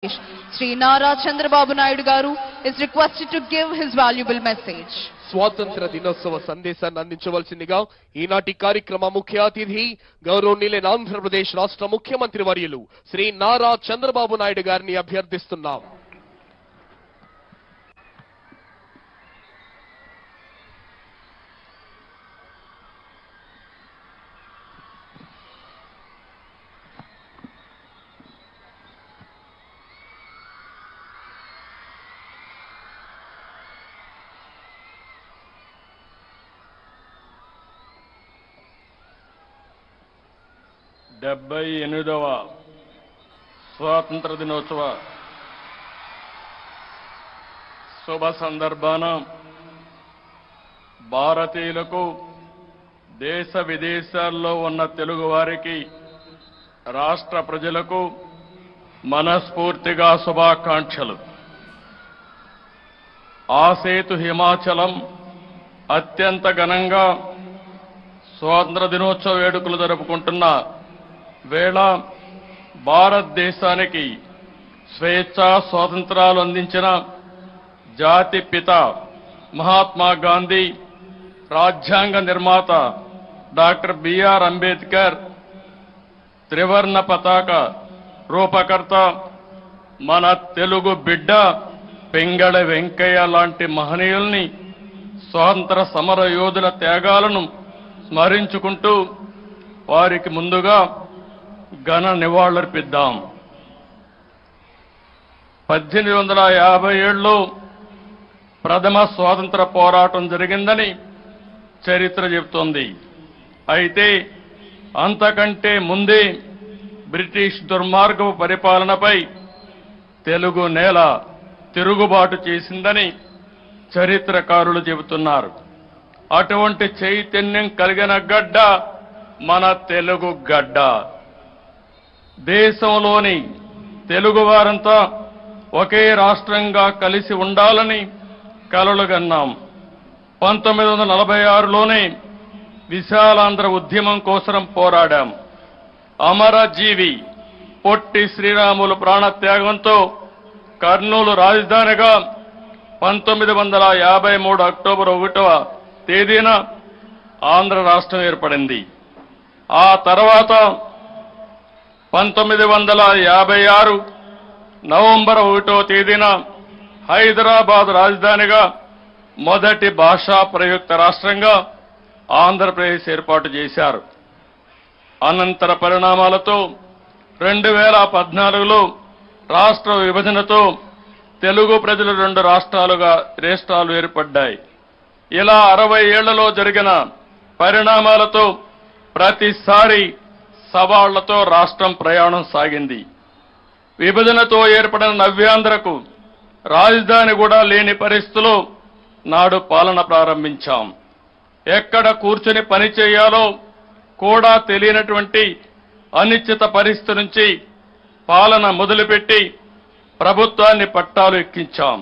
Sri Nara Chandrababu Naidu Garu is requested to give his valuable message. స్వాతంత్ర దినోత్సవ సందేశాన్ని అందించవలసిందిగా ఈనాటి కార్యక్రమ ముఖ్య అతిథి గౌరవనీయులైన ఆంధ్రప్రదేశ్ రాష్ట్ర ముఖ్యమంత్రి వర్యులు శ్రీ నారా చంద్రబాబు నాయుడు గారిని అభ్యర్థిస్తున్నాం. డెబ్బై 78వ స్వాతంత్ర దినోత్సవ శుభ సందర్భాన భారతీయులకు దేశ విదేశాల్లో ఉన్న తెలుగు వారికి రాష్ట్ర ప్రజలకు మనస్ఫూర్తిగా శుభాకాంక్షలు. ఆసేతు హిమాచలం అత్యంత ఘనంగా స్వాతంత్ర దినోత్సవ వేడుకలు జరుపుకుంటున్న వేళ భారతదేశానికి స్వేచ్ఛా స్వాతంత్రాలు అందించిన జాతి పిత మహాత్మా గాంధీ, రాజ్యాంగ నిర్మాత డాక్టర్ బిఆర్ అంబేద్కర్, త్రివర్ణ పతాక రూపకర్త మన తెలుగు బిడ్డ పెంగళ వెంకయ్య లాంటి మహనీయుల్ని, స్వాతంత్ర సమర యోధుల త్యాగాలను స్మరించుకుంటూ వారికి ముందుగా ఘన నివాళులర్పిద్దాం. 1857లో ప్రథమ స్వాతంత్ర పోరాటం జరిగిందని చరిత్ర చెబుతోంది. అయితే అంతకంటే ముందే బ్రిటిష్ దుర్మార్గపు పరిపాలనపై తెలుగు నేల తిరుగుబాటు చేసిందని చరిత్రకారులు చెబుతున్నారు. అటువంటి చైతన్యం కలిగిన గడ్డ మన తెలుగు గడ్డ. దేశంలోని తెలుగు వారంతా ఒకే రాష్ట్రంగా కలిసి ఉండాలని కలలుగన్నాం. 1946లోనే విశాలాంధ్ర ఉద్యమం కోసం పోరాడాం. అమరజీవి పొట్టి శ్రీరాములు ప్రాణత్యాగంతో కర్నూలు రాజధానిగా 1953 అక్టోబర్ 1వ తేదీన ఆంధ్ర రాష్ట్రం ఏర్పడింది. ఆ తర్వాత 1956 నవంబర్ 1వ తేదీన హైదరాబాద్ రాజధానిగా మొదటి భాషా ప్రయుక్త రాష్ట్రంగా ఆంధ్రప్రదేశ్ ఏర్పాటు చేశారు. అనంతర పరిణామాలతో 2014లో రాష్ట్ర విభజనతో తెలుగు ప్రజలు 2 రాష్ట్రాలు ఏర్పడ్డాయి. ఇలా 60 ఏళ్లలో జరిగిన పరిణామాలతో ప్రతిసారి సవాళ్లతో రాష్ట్రం ప్రయాణం సాగింది. విభజనతో ఏర్పడిన నవ్యాంధ్రకు రాజధాని కూడా లేని పరిస్థితిలో నాడు పాలన ప్రారంభించాం. ఎక్కడ కూర్చుని పని చేయాలో కూడా తెలియనటువంటి అనిశ్చిత పరిస్థితి నుంచి పాలన మొదలుపెట్టి ప్రభుత్వాన్ని పట్టాలు ఎక్కించాం.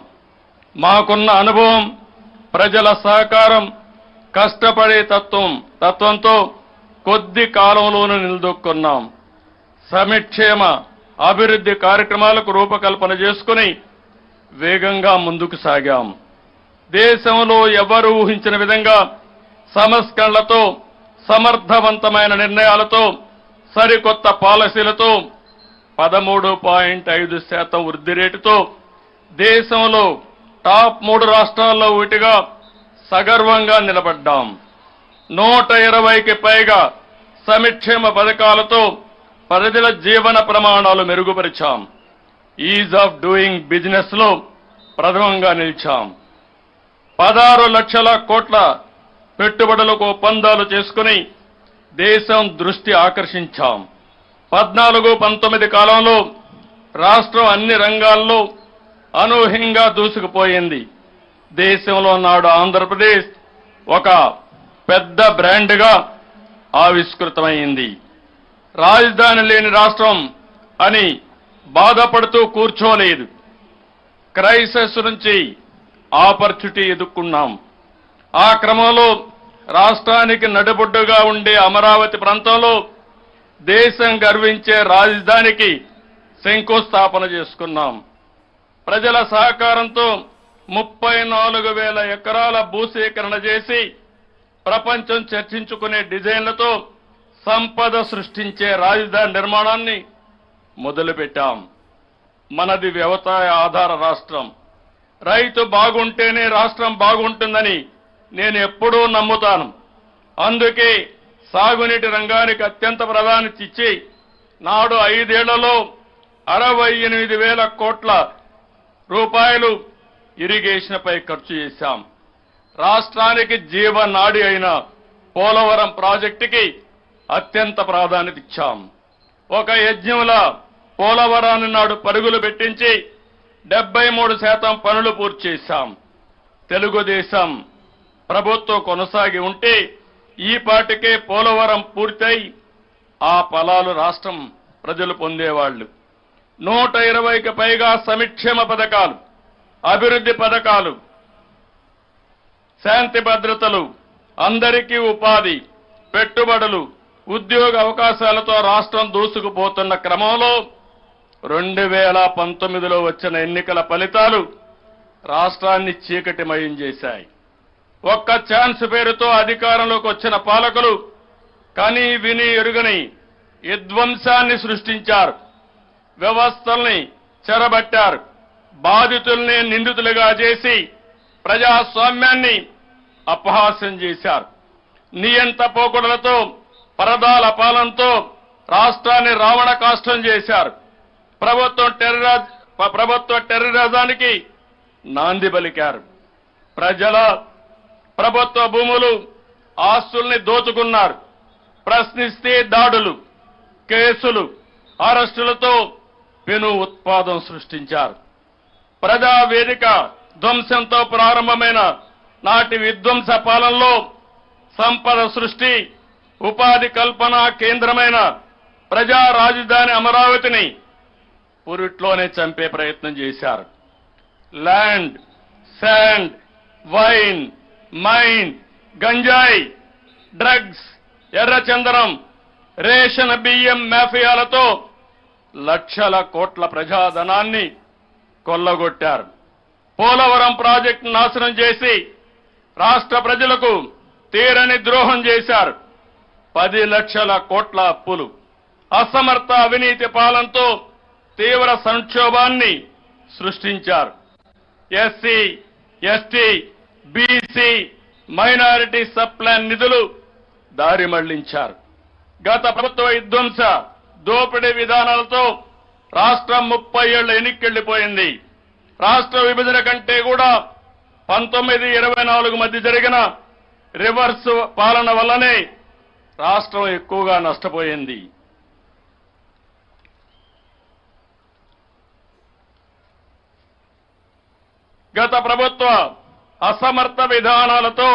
మాకున్న అనుభవం, ప్రజల సహకారం, కష్టపడే తత్వంతో కొద్ది కాలంలోనూ నిలదొక్కున్నాం. సంక్షేమ అభివృద్ధి కార్యక్రమాలకు రూపకల్పన చేసుకుని వేగంగా ముందుకు సాగాం. దేశంలో ఎవరూ ఊహించిన విధంగా సంస్కరణలతో, సమర్థవంతమైన నిర్ణయాలతో, సరికొత్త పాలసీలతో 13.5% వృద్ధి రేటుతో దేశంలో టాప్ 3 రాష్ట్రాల్లో ఒకటిగా సగర్వంగా నిలబడ్డాం. 120కి పైగా సంక్షేమ పథకాలతో ప్రజల జీవన ప్రమాణాలు మెరుగుపరిచాం. ఈజ్ ఆఫ్ డూయింగ్ బిజినెస్ లో ప్రథమంగా నిలిచాం. 16 లక్షల కోట్ల పెట్టుబడులకు ఒప్పందాలు చేసుకుని దేశం దృష్టి ఆకర్షించాం. 14-19 కాలంలో రాష్ట్రం అన్ని రంగాల్లో అనూహ్యంగా దూసుకుపోయింది. దేశంలో నాడు ఆంధ్రప్రదేశ్ ఒక పెద్ద బ్రాండ్గా ఆవిష్కృతమైంది. రాజధాని లేని రాష్ట్రం అని బాధపడుతూ కూర్చోలేదు. క్రైసిస్ నుంచి ఆపర్చునిటీ ఎదుర్కొన్నాం. ఆ క్రమంలో రాష్ట్రానికి నడిబొడ్డుగా ఉండే అమరావతి ప్రాంతంలో దేశం గర్వించే రాజధానికి శంకుస్థాపన చేసుకున్నాం. ప్రజల సహకారంతో 34,000 ఎకరాల భూసేకరణ చేసి ప్రపంచం చర్చించుకునే డిజైన్లతో సంపద సృష్టించే రాజధాని నిర్మాణాన్ని మొదలుపెట్టాం. మనది వ్యవసాయ ఆధార రాష్ట్రం. రైతు బాగుంటేనే రాష్ట్రం బాగుంటుందని నేను ఎప్పుడూ నమ్ముతాను. అందుకే సాగునీటి రంగానికి అత్యంత ప్రాధాన్యత ఇచ్చి నాడు 5 ఏళ్లలో 68,000 కోట్ల రూపాయలు ఇరిగేషన్పై ఖర్చు చేశాం. రాష్ట్రానికి జీవనాడి అయిన పోలవరం ప్రాజెక్టుకి అత్యంత ప్రాధాన్యత ఇచ్చాం. ఒక యజ్ఞంలా పోలవరాన్ని నాడు పరుగులు పెట్టించి 73% పనులు పూర్తి చేశాం. తెలుగుదేశం ప్రభుత్వం కొనసాగి ఉంటే ఈ పాటికే పోలవరం పూర్తయి ఆ ఫలాలు రాష్ట్రం ప్రజలు పొందేవాళ్లు. 120కి పైగా సంక్షేమ పథకాలు, అభివృద్ధి పథకాలు, శాంతి భద్రతలు, అందరికీ ఉపాధి, పెట్టుబడులు, ఉద్యోగ అవకాశాలతో రాష్ట్రం దూసుకుపోతున్న క్రమంలో 2019లో వచ్చిన ఎన్నికల ఫలితాలు రాష్ట్రాన్ని చీకటిమయం చేశాయి. ఒక్క ఛాన్స్ పేరుతో అధికారంలోకి వచ్చిన పాలకులు కని విని ఎరుగని విధ్వంసాన్ని సృష్టించారు. వ్యవస్థల్ని చెరబట్టారు. బాధితుల్ని నిందితులుగా చేసి ప్రజాస్వామ్యాన్ని అపహాస్యం చేశారు. నియంత పోకడలతో, పరదాల పాలనతో రాష్ట్రాన్ని రావణ కాష్టం చేశారు. ప్రభుత్వ టెర్రరిజానికి నాంది పలికారు. ప్రజల ప్రభుత్వ భూములు, ఆస్తుల్ని దోచుకున్నారు. ప్రశ్నిస్తే దాడులు, కేసులు, అరెస్టులతో పెను ఉత్పాదం సృష్టించారు. ప్రజావేదిక ధ్వంసంతో ప్రారంభమైన నాటి విధ్వంస పాలనలో సంపద సృష్టి, ఉపాధి కల్పన కేంద్రమైన ప్రజా రాజధాని అమరావతిని పురిట్లోనే చంపే ప్రయత్నం చేశారు. ల్యాండ్, శాండ్, వైన్, మైన్, గంజాయి, డ్రగ్స్, ఎర్రచందనం, రేషన్ బియ్యం మాఫియాలతో లక్షల కోట్ల ప్రజాధనాన్ని కొల్లగొట్టారు. పోలవరం ప్రాజెక్టు నాశనం చేసి రాష్ట్ర ప్రజలకు తీరని ద్రోహం చేశారు. 10 లక్షల కోట్ల అప్పులు, అసమర్థ అవినీతి పాలనతో తీవ్ర సంక్షోభాన్ని సృష్టించారు. SC, ST, BC, minority sub plan నిధులు దారి మళ్లించారు. గత ప్రభుత్వ విధ్వంస దోపిడీ విధానాలతో రాష్ట్రం 30 ఏళ్ల ఎన్నికెళ్లిపోయింది. రాష్ట్ర విభజన కంటే కూడా 1924 మధ్య జరిగిన రివర్స్ పాలన వల్లనే రాష్ట్రం ఎక్కువగా నష్టపోయింది. గత ప్రభుత్వ అసమర్థ విధానాలతో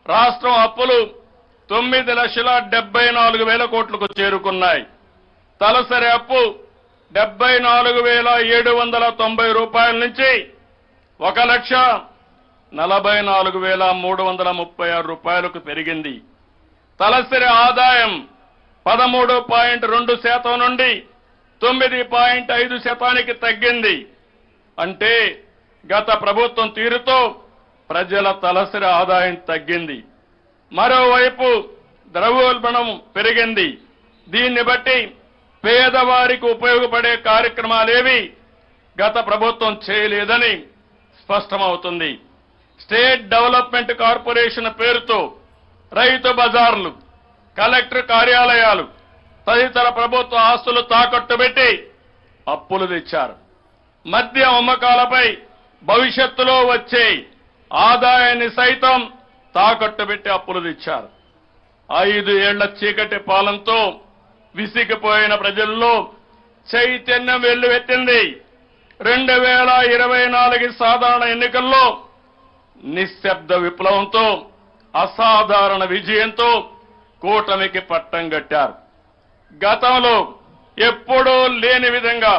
రాష్ట్రం అప్పులు 9,74,000 కోట్లకు చేరుకున్నాయి. తలసరి అప్పు 74,790 రూపాయల నుంచి 1,44,336 రూపాయలకు పెరిగింది. తలసరి ఆదాయం 13.2% నుండి 9.5% తగ్గింది. అంటే గత ప్రభుత్వం తీరుతో ప్రజల తలసరి ఆదాయం తగ్గింది. మరోవైపు ద్రవ్యోల్బణం పెరిగింది. దీన్ని బట్టి పేదవారికి ఉపయోగపడే కార్యక్రమాలేవి గత ప్రభుత్వం చేయలేదని స్పష్టమవుతుంది. స్టేట్ డెవలప్మెంట్ కార్పొరేషన్ పేరుతో రైతు బజార్లు, కలెక్టర్ కార్యాలయాలు తదితర ప్రభుత్వ ఆస్తులు తాకట్టు పెట్టి అప్పులు తెచ్చారు. మద్య అమ్మకాలపై భవిష్యత్తులో వచ్చే ఆదాయాన్ని సైతం తాకట్టు పెట్టి అప్పులు తెచ్చారు. 5 ఏళ్ల చీకటి పాలనతో విసిగిపోయిన ప్రజల్లో చైతన్యం వెల్లువెత్తింది. 2024 సాధారణ ఎన్నికల్లో నిశ్శబ్ద విప్లవంతో, అసాధారణ విజయంతో కూటమికి పట్టం కట్టారు. గతంలో ఎప్పుడూ లేని విధంగా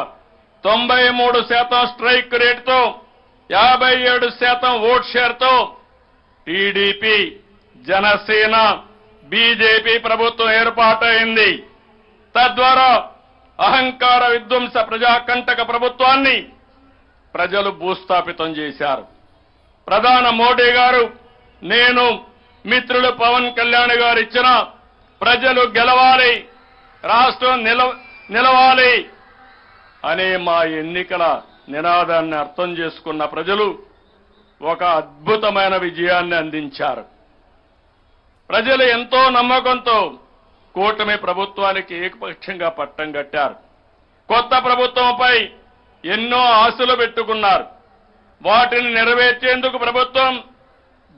93% స్ట్రైక్ రేటుతో 57% ఓట్ షేర్తో టీడీపీ, జనసేన, బీజేపీ ప్రభుత్వం ఏర్పాటైంది. తద్వారా అహంకార విధ్వంస ప్రజాకంటక ప్రభుత్వాన్ని ప్రజలు భూస్థాపితం చేశారు. ప్రధాని మోడీ గారు, నేను, మిత్రులు పవన్ కళ్యాణ్ గారు ఇచ్చిన ప్రజలు గెలవాలి, రాష్ట్రం నిలవాలి అనే మా ఎన్నికల నినాదాన్ని అర్థం చేసుకున్న ప్రజలు ఒక అద్భుతమైన విజయాన్ని అందించారు. ప్రజలు ఎంతో నమ్మకంతో కూటమి ప్రభుత్వానికి ఏకపక్షంగా పట్టం కట్టారు. కొత్త ప్రభుత్వంపై ఎన్నో ఆశలు పెట్టుకున్నారు. వాటిని నెరవేర్చేందుకు ప్రభుత్వం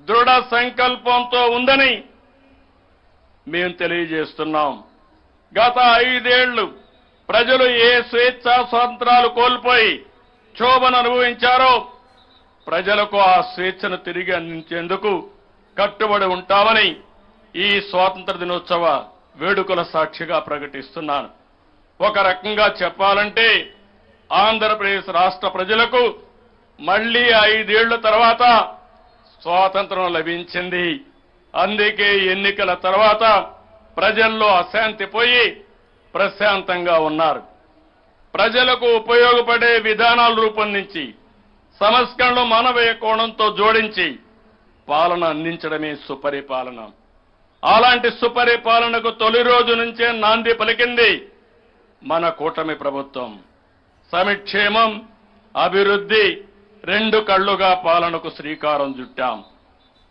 దృఢ సంకల్పంతో ఉందని మేము తెలియజేస్తున్నాం. గత 5 ఏళ్లు ప్రజలు ఏ స్వేచ్ఛా స్వాతంత్రాలు కోల్పోయి క్షోభను అనుభవించారో ప్రజలకు ఆ స్వేచ్ఛను తిరిగి అందించేందుకు కట్టుబడి ఉంటామని ఈ స్వాతంత్ర దినోత్సవ వేడుకల సాక్షిగా ప్రకటిస్తున్నాను. ఒక రకంగా చెప్పాలంటే ఆంధ్రప్రదేశ్ రాష్ట్ర ప్రజలకు మళ్లీ 5 ఏళ్ల తర్వాత స్వాతంత్రం లభించింది. అందుకే ఎన్నికల తర్వాత ప్రజల్లో అశాంతి పోయి ప్రశాంతంగా ఉన్నారు. ప్రజలకు ఉపయోగపడే విధానాలు రూపొందించి సంస్కరణలు మానవీయ కోణంతో జోడించి పాలన అందించడమే సుపరిపాలన. అలాంటి సుపరిపాలనకు తొలి రోజు నుంచే నాంది పలికింది మన కూటమి ప్రభుత్వం. సంక్షేమం, అభివృద్ధి 2 కళ్లుగా పాలనకు శ్రీకారం చుట్టాం.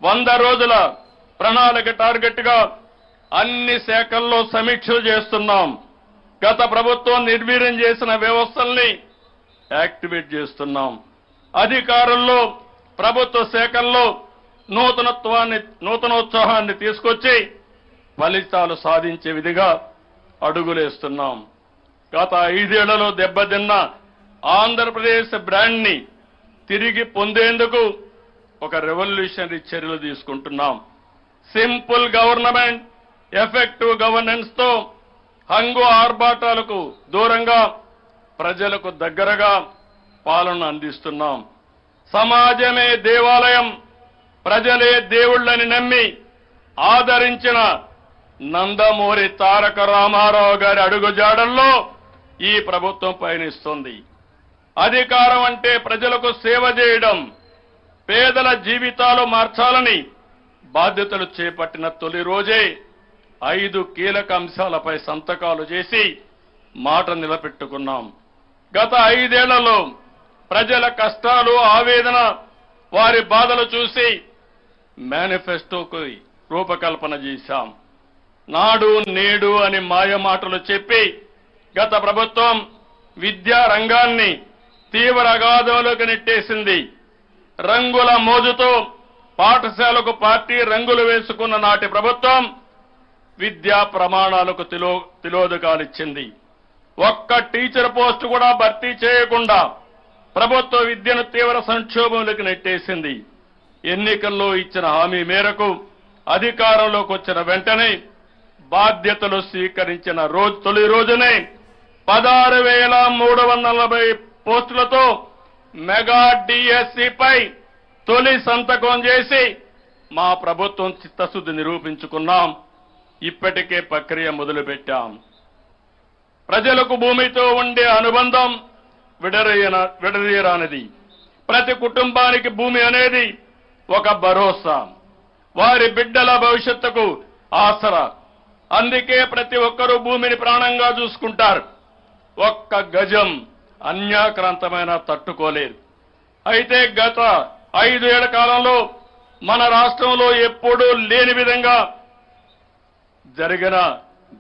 100 రోజుల ప్రణాళిక టార్గెట్ గా అన్ని శాఖల్లో సమీక్షలు చేస్తున్నాం. గత ప్రభుత్వం నిర్వీర్యం చేసిన వ్యవస్థల్ని యాక్టివేట్ చేస్తున్నాం. అధికారుల్లో, ప్రభుత్వ శాఖల్లో నూతనోత్సాహాన్ని తీసుకొచ్చి ఫలితాలు సాధించే విధిగా అడుగులేస్తున్నాం. గత 5 ఏళ్లలో దెబ్బతిన్న ఆంధ్రప్రదేశ్ బ్రాండ్ ని తిరిగి పొందేందుకు ఒక రెవల్యూషనరీ చర్యలు తీసుకుంటున్నాం. సింపుల్ గవర్నమెంట్, ఎఫెక్టివ్ గవర్నెన్స్ తో హంగు ఆర్భాటాలకు దూరంగా ప్రజలకు దగ్గరగా పాలన అందిస్తున్నాం. సమాజమే దేవాలయం, ప్రజలే దేవుళ్లని నమ్మి ఆదరించిన నందమూరి తారక రామారావు గారి అడుగుజాడల్లో ఈ ప్రభుత్వం పయనిస్తుంది. అధికారం అంటే ప్రజలకు సేవ చేయడం, పేదల జీవితాలు మార్చాలని బాధ్యతలు చేపట్టిన తొలి రోజే 5 కీలక అంశాలపై సంతకాలు చేసి మాట నిలబెట్టుకున్నాం. గత 5 ఏళ్లలో ప్రజల కష్టాలు, ఆవేదన, వారి బాధలు చూసి మేనిఫెస్టోకు రూపకల్పన చేశాం. నాడు నేడు అని మాయమాటలు చెప్పి గత ప్రభుత్వం విద్యా రంగాన్ని తీవ్ర అగాధంలోకి నెట్టేసింది. రంగుల మోజుతో పాఠశాలకు పార్టీ రంగులు వేసుకున్న నాటి ప్రభుత్వం విద్యా ప్రమాణాలకు తిలోదకాలిచ్చింది. ఒక్క టీచర్ పోస్టు కూడా భర్తీ చేయకుండా ప్రభుత్వ విద్యను తీవ్ర సంక్షోభంలోకి నెట్టేసింది. ఎన్నికల్లో ఇచ్చిన హామీ మేరకు అధికారంలోకి వచ్చిన వెంటనే బాధ్యతలు స్వీకరించిన తొలి రోజునే 16,340 పోస్టులతో మెగా డిఎస్సిపై తొలి సంతకం చేసి మా ప్రభుత్వం చిత్తశుద్ధి నిరూపించుకున్నాం. ఇప్పటికే ప్రక్రియ మొదలుపెట్టాం. ప్రజలకు భూమితో ఉండే అనుబంధం విడదీయరానిది. ప్రతి కుటుంబానికి భూమి అనేది ఒక భరోసా, వారి బిడ్డల భవిష్యత్తుకు ఆసరా. అందుకే ప్రతి ఒక్కరూ భూమిని ప్రాణంగా చూసుకుంటారు. ఒక్క గజం అన్యాక్రాంతమైన తట్టుకోలేరు. అయితే గత 5 ఏళ్ల కాలంలో మన రాష్ట్రంలో ఎప్పుడూ లేని విధంగా జరిగిన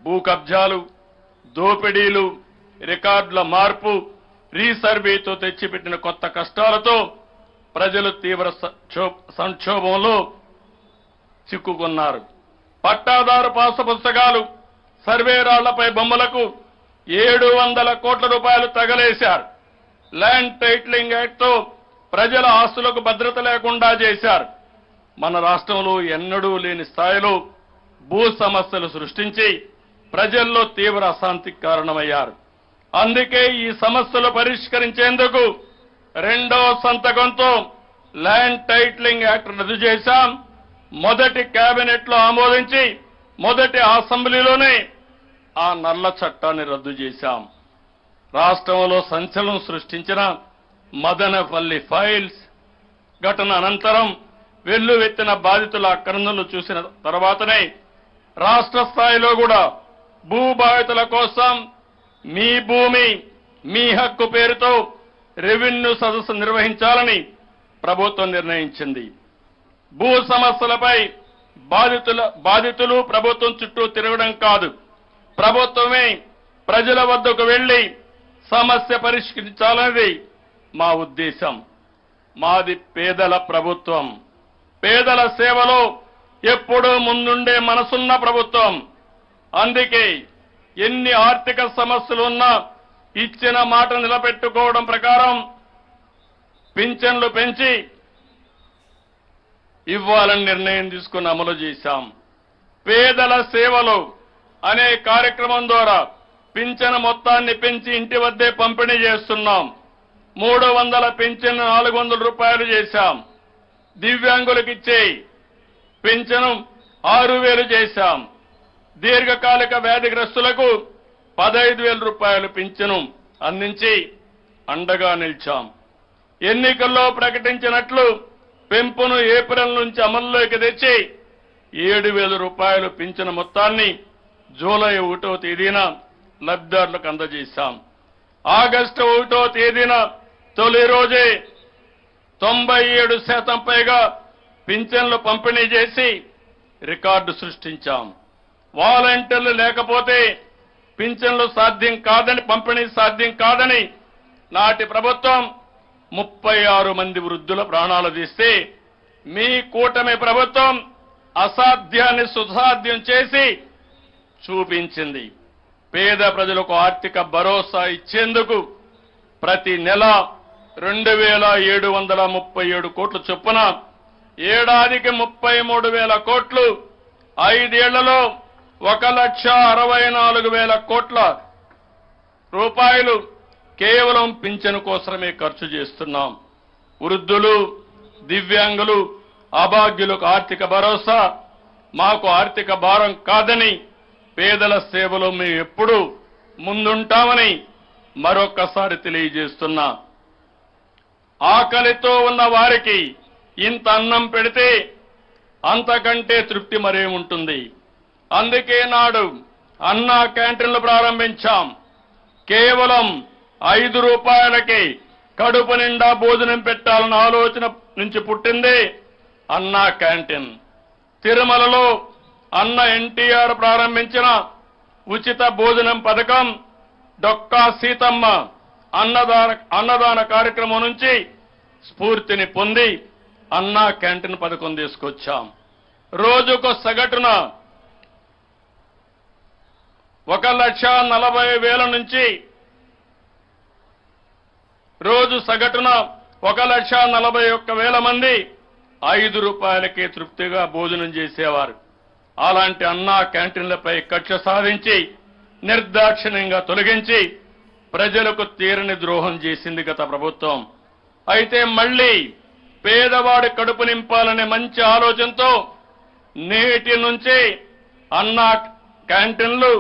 భూ కబ్జాలు, దోపిడీలు, రికార్డుల మార్పు, రీసర్వేతో తెచ్చిపెట్టిన కొత్త కష్టాలతో ప్రజలు తీవ్ర సంక్షోభంలో చిక్కుకున్నారు. పట్టాదారు పాసు పుస్తకాలు, సర్వే రాళ్లపై బొమ్మలకు 700 కోట్ల రూపాయలు తగలేశారు. ల్యాండ్ టైటిలింగ్ యాక్ట్ తో ప్రజల ఆస్తులకు భద్రత లేకుండా చేశారు. మన రాష్ట్రంలో ఎన్నడూ లేని స్థాయిలో భూ సమస్యలు సృష్టించి ప్రజల్లో తీవ్ర అశాంతికి కారణమయ్యారు. అందుకే ఈ సమస్యలు పరిష్కరించేందుకు 2వ సంతకంతో ల్యాండ్ టైటిలింగ్ యాక్ట్ రద్దు చేశాం. మొదటి కేబినెట్ లో ఆమోదించి మొదటి అసెంబ్లీలోనే ఆ నల్ల చట్టాన్ని రద్దు చేశాం. రాష్ట్రంలో సంచలనం సృష్టించిన మదనపల్లి ఫైల్స్ ఘటన అనంతరం వెల్లువెత్తిన బాధితుల ఆక్రందనలు చూసిన తర్వాతనే రాష్ట్ర స్థాయిలో కూడా భూ బాధితుల కోసం మీ భూమి మీ హక్కు పేరుతో రెవెన్యూ సదస్సు నిర్వహించాలని ప్రభుత్వం నిర్ణయించింది. భూ సమస్యలపై బాధితులు ప్రభుత్వం చుట్టూ తిరగడం కాదు, ప్రభుత్వమే ప్రజల వద్దకు వెళ్లి సమస్య పరిష్కరించాలనేది మా ఉద్దేశం. మాది పేదల ప్రభుత్వం, పేదల సేవలో ఎప్పుడూ ముందుండే మనసున్న ప్రభుత్వం. అందుకే ఎన్ని ఆర్థిక సమస్యలున్నా ఇచ్చిన మాట నిలబెట్టుకోవడం ప్రకారం పింఛన్లు పెంచి ఇవ్వాలని నిర్ణయం తీసుకుని అమలు చేశాం. పేదల సేవలు అనే కార్యక్రమం ద్వారా పింఛను మొత్తాన్ని పెంచి ఇంటి వద్దే పంపిణీ చేస్తున్నాం. 300 పింఛను 400 రూపాయలు చేశాం. దివ్యాంగులకిచ్చే పింఛను 6000 చేశాం. దీర్ఘకాలిక వ్యాధిగ్రస్తులకు 15,000 రూపాయలు పింఛను అందించి అండగా నిలిచాం. ఎన్నికల్లో ప్రకటించినట్లు పెంపును ఏప్రిల్ నుంచి అమల్లోకి తెచ్చి 7,000 రూపాయలు పింఛను మొత్తాన్ని జూలై 1వ తేదీన లబ్ధిదారులకు అందజేశాం. ఆగస్టు 1వ తేదీన తొలి రోజే 97% పైగా పింఛన్లు పంపిణీ చేసి రికార్డు సృష్టించాం. వాలంటీర్లు లేకపోతే పింఛన్లు సాధ్యం కాదని, పంపిణీ సాధ్యం కాదని నాటి ప్రభుత్వం 36 మంది వృద్ధుల ప్రాణాలు తీస్తే మీ కూటమి ప్రభుత్వం అసాధ్యాన్ని సుసాధ్యం చేసి చూపించింది. పేద ప్రజలకు ఆర్థిక భరోసా ఇచ్చేందుకు ప్రతి నెల 2,737 కోట్ల చొప్పున ఏడాదికి 33,000 కోట్లు, 5 ఏళ్లలో 1,64,000 కోట్ల రూపాయలు కేవలం పింఛను కోసమే ఖర్చు చేస్తున్నాం. వృద్ధులు, దివ్యాంగులు, అభాగ్యులకు ఆర్థిక భరోసా మాకు ఆర్థిక భారం కాదని, పేదల సేవలో మేము ఎప్పుడూ ముందుంటామని మరొక్కసారి తెలియజేస్తున్నా. ఆకలితో ఉన్న వారికి ఇంత అన్నం పెడితే అంతకంటే తృప్తి మరేముంటుంది. అందుకే నాడు అన్నా క్యాంటీన్లు ప్రారంభించాం. కేవలం 5 రూపాయలకి కడుపు నిండా భోజనం పెట్టాలన్న ఆలోచన నుంచి పుట్టింది అన్నా క్యాంటీన్. తిరుమలలో అన్న ఎన్టీఆర్ ప్రారంభించిన ఉచిత భోజనం పథకం, డొక్కా సీతమ్మ అన్నదాన కార్యక్రమం నుంచి స్ఫూర్తిని పొంది అన్నా క్యాంటీన్ పథకం తీసుకొచ్చాం. రోజుకు సగటున 1,40,000 నుంచి రోజు సగటున 1,41,000 మంది 5 రూపాయలకే తృప్తిగా భోజనం చేసేవారు. అలాంటి అన్నా క్యాంటీన్లపై కక్ష సాధించి నిర్దాక్షిణ్యంగా తొలగించి ప్రజలకు తీరని ద్రోహం చేసింది గత ప్రభుత్వం. అయితే మళ్లీ పేదవాడి కడుపు నింపాలనే మంచి ఆలోచనతో నేటి నుంచి అన్నా క్యాంటీన్లు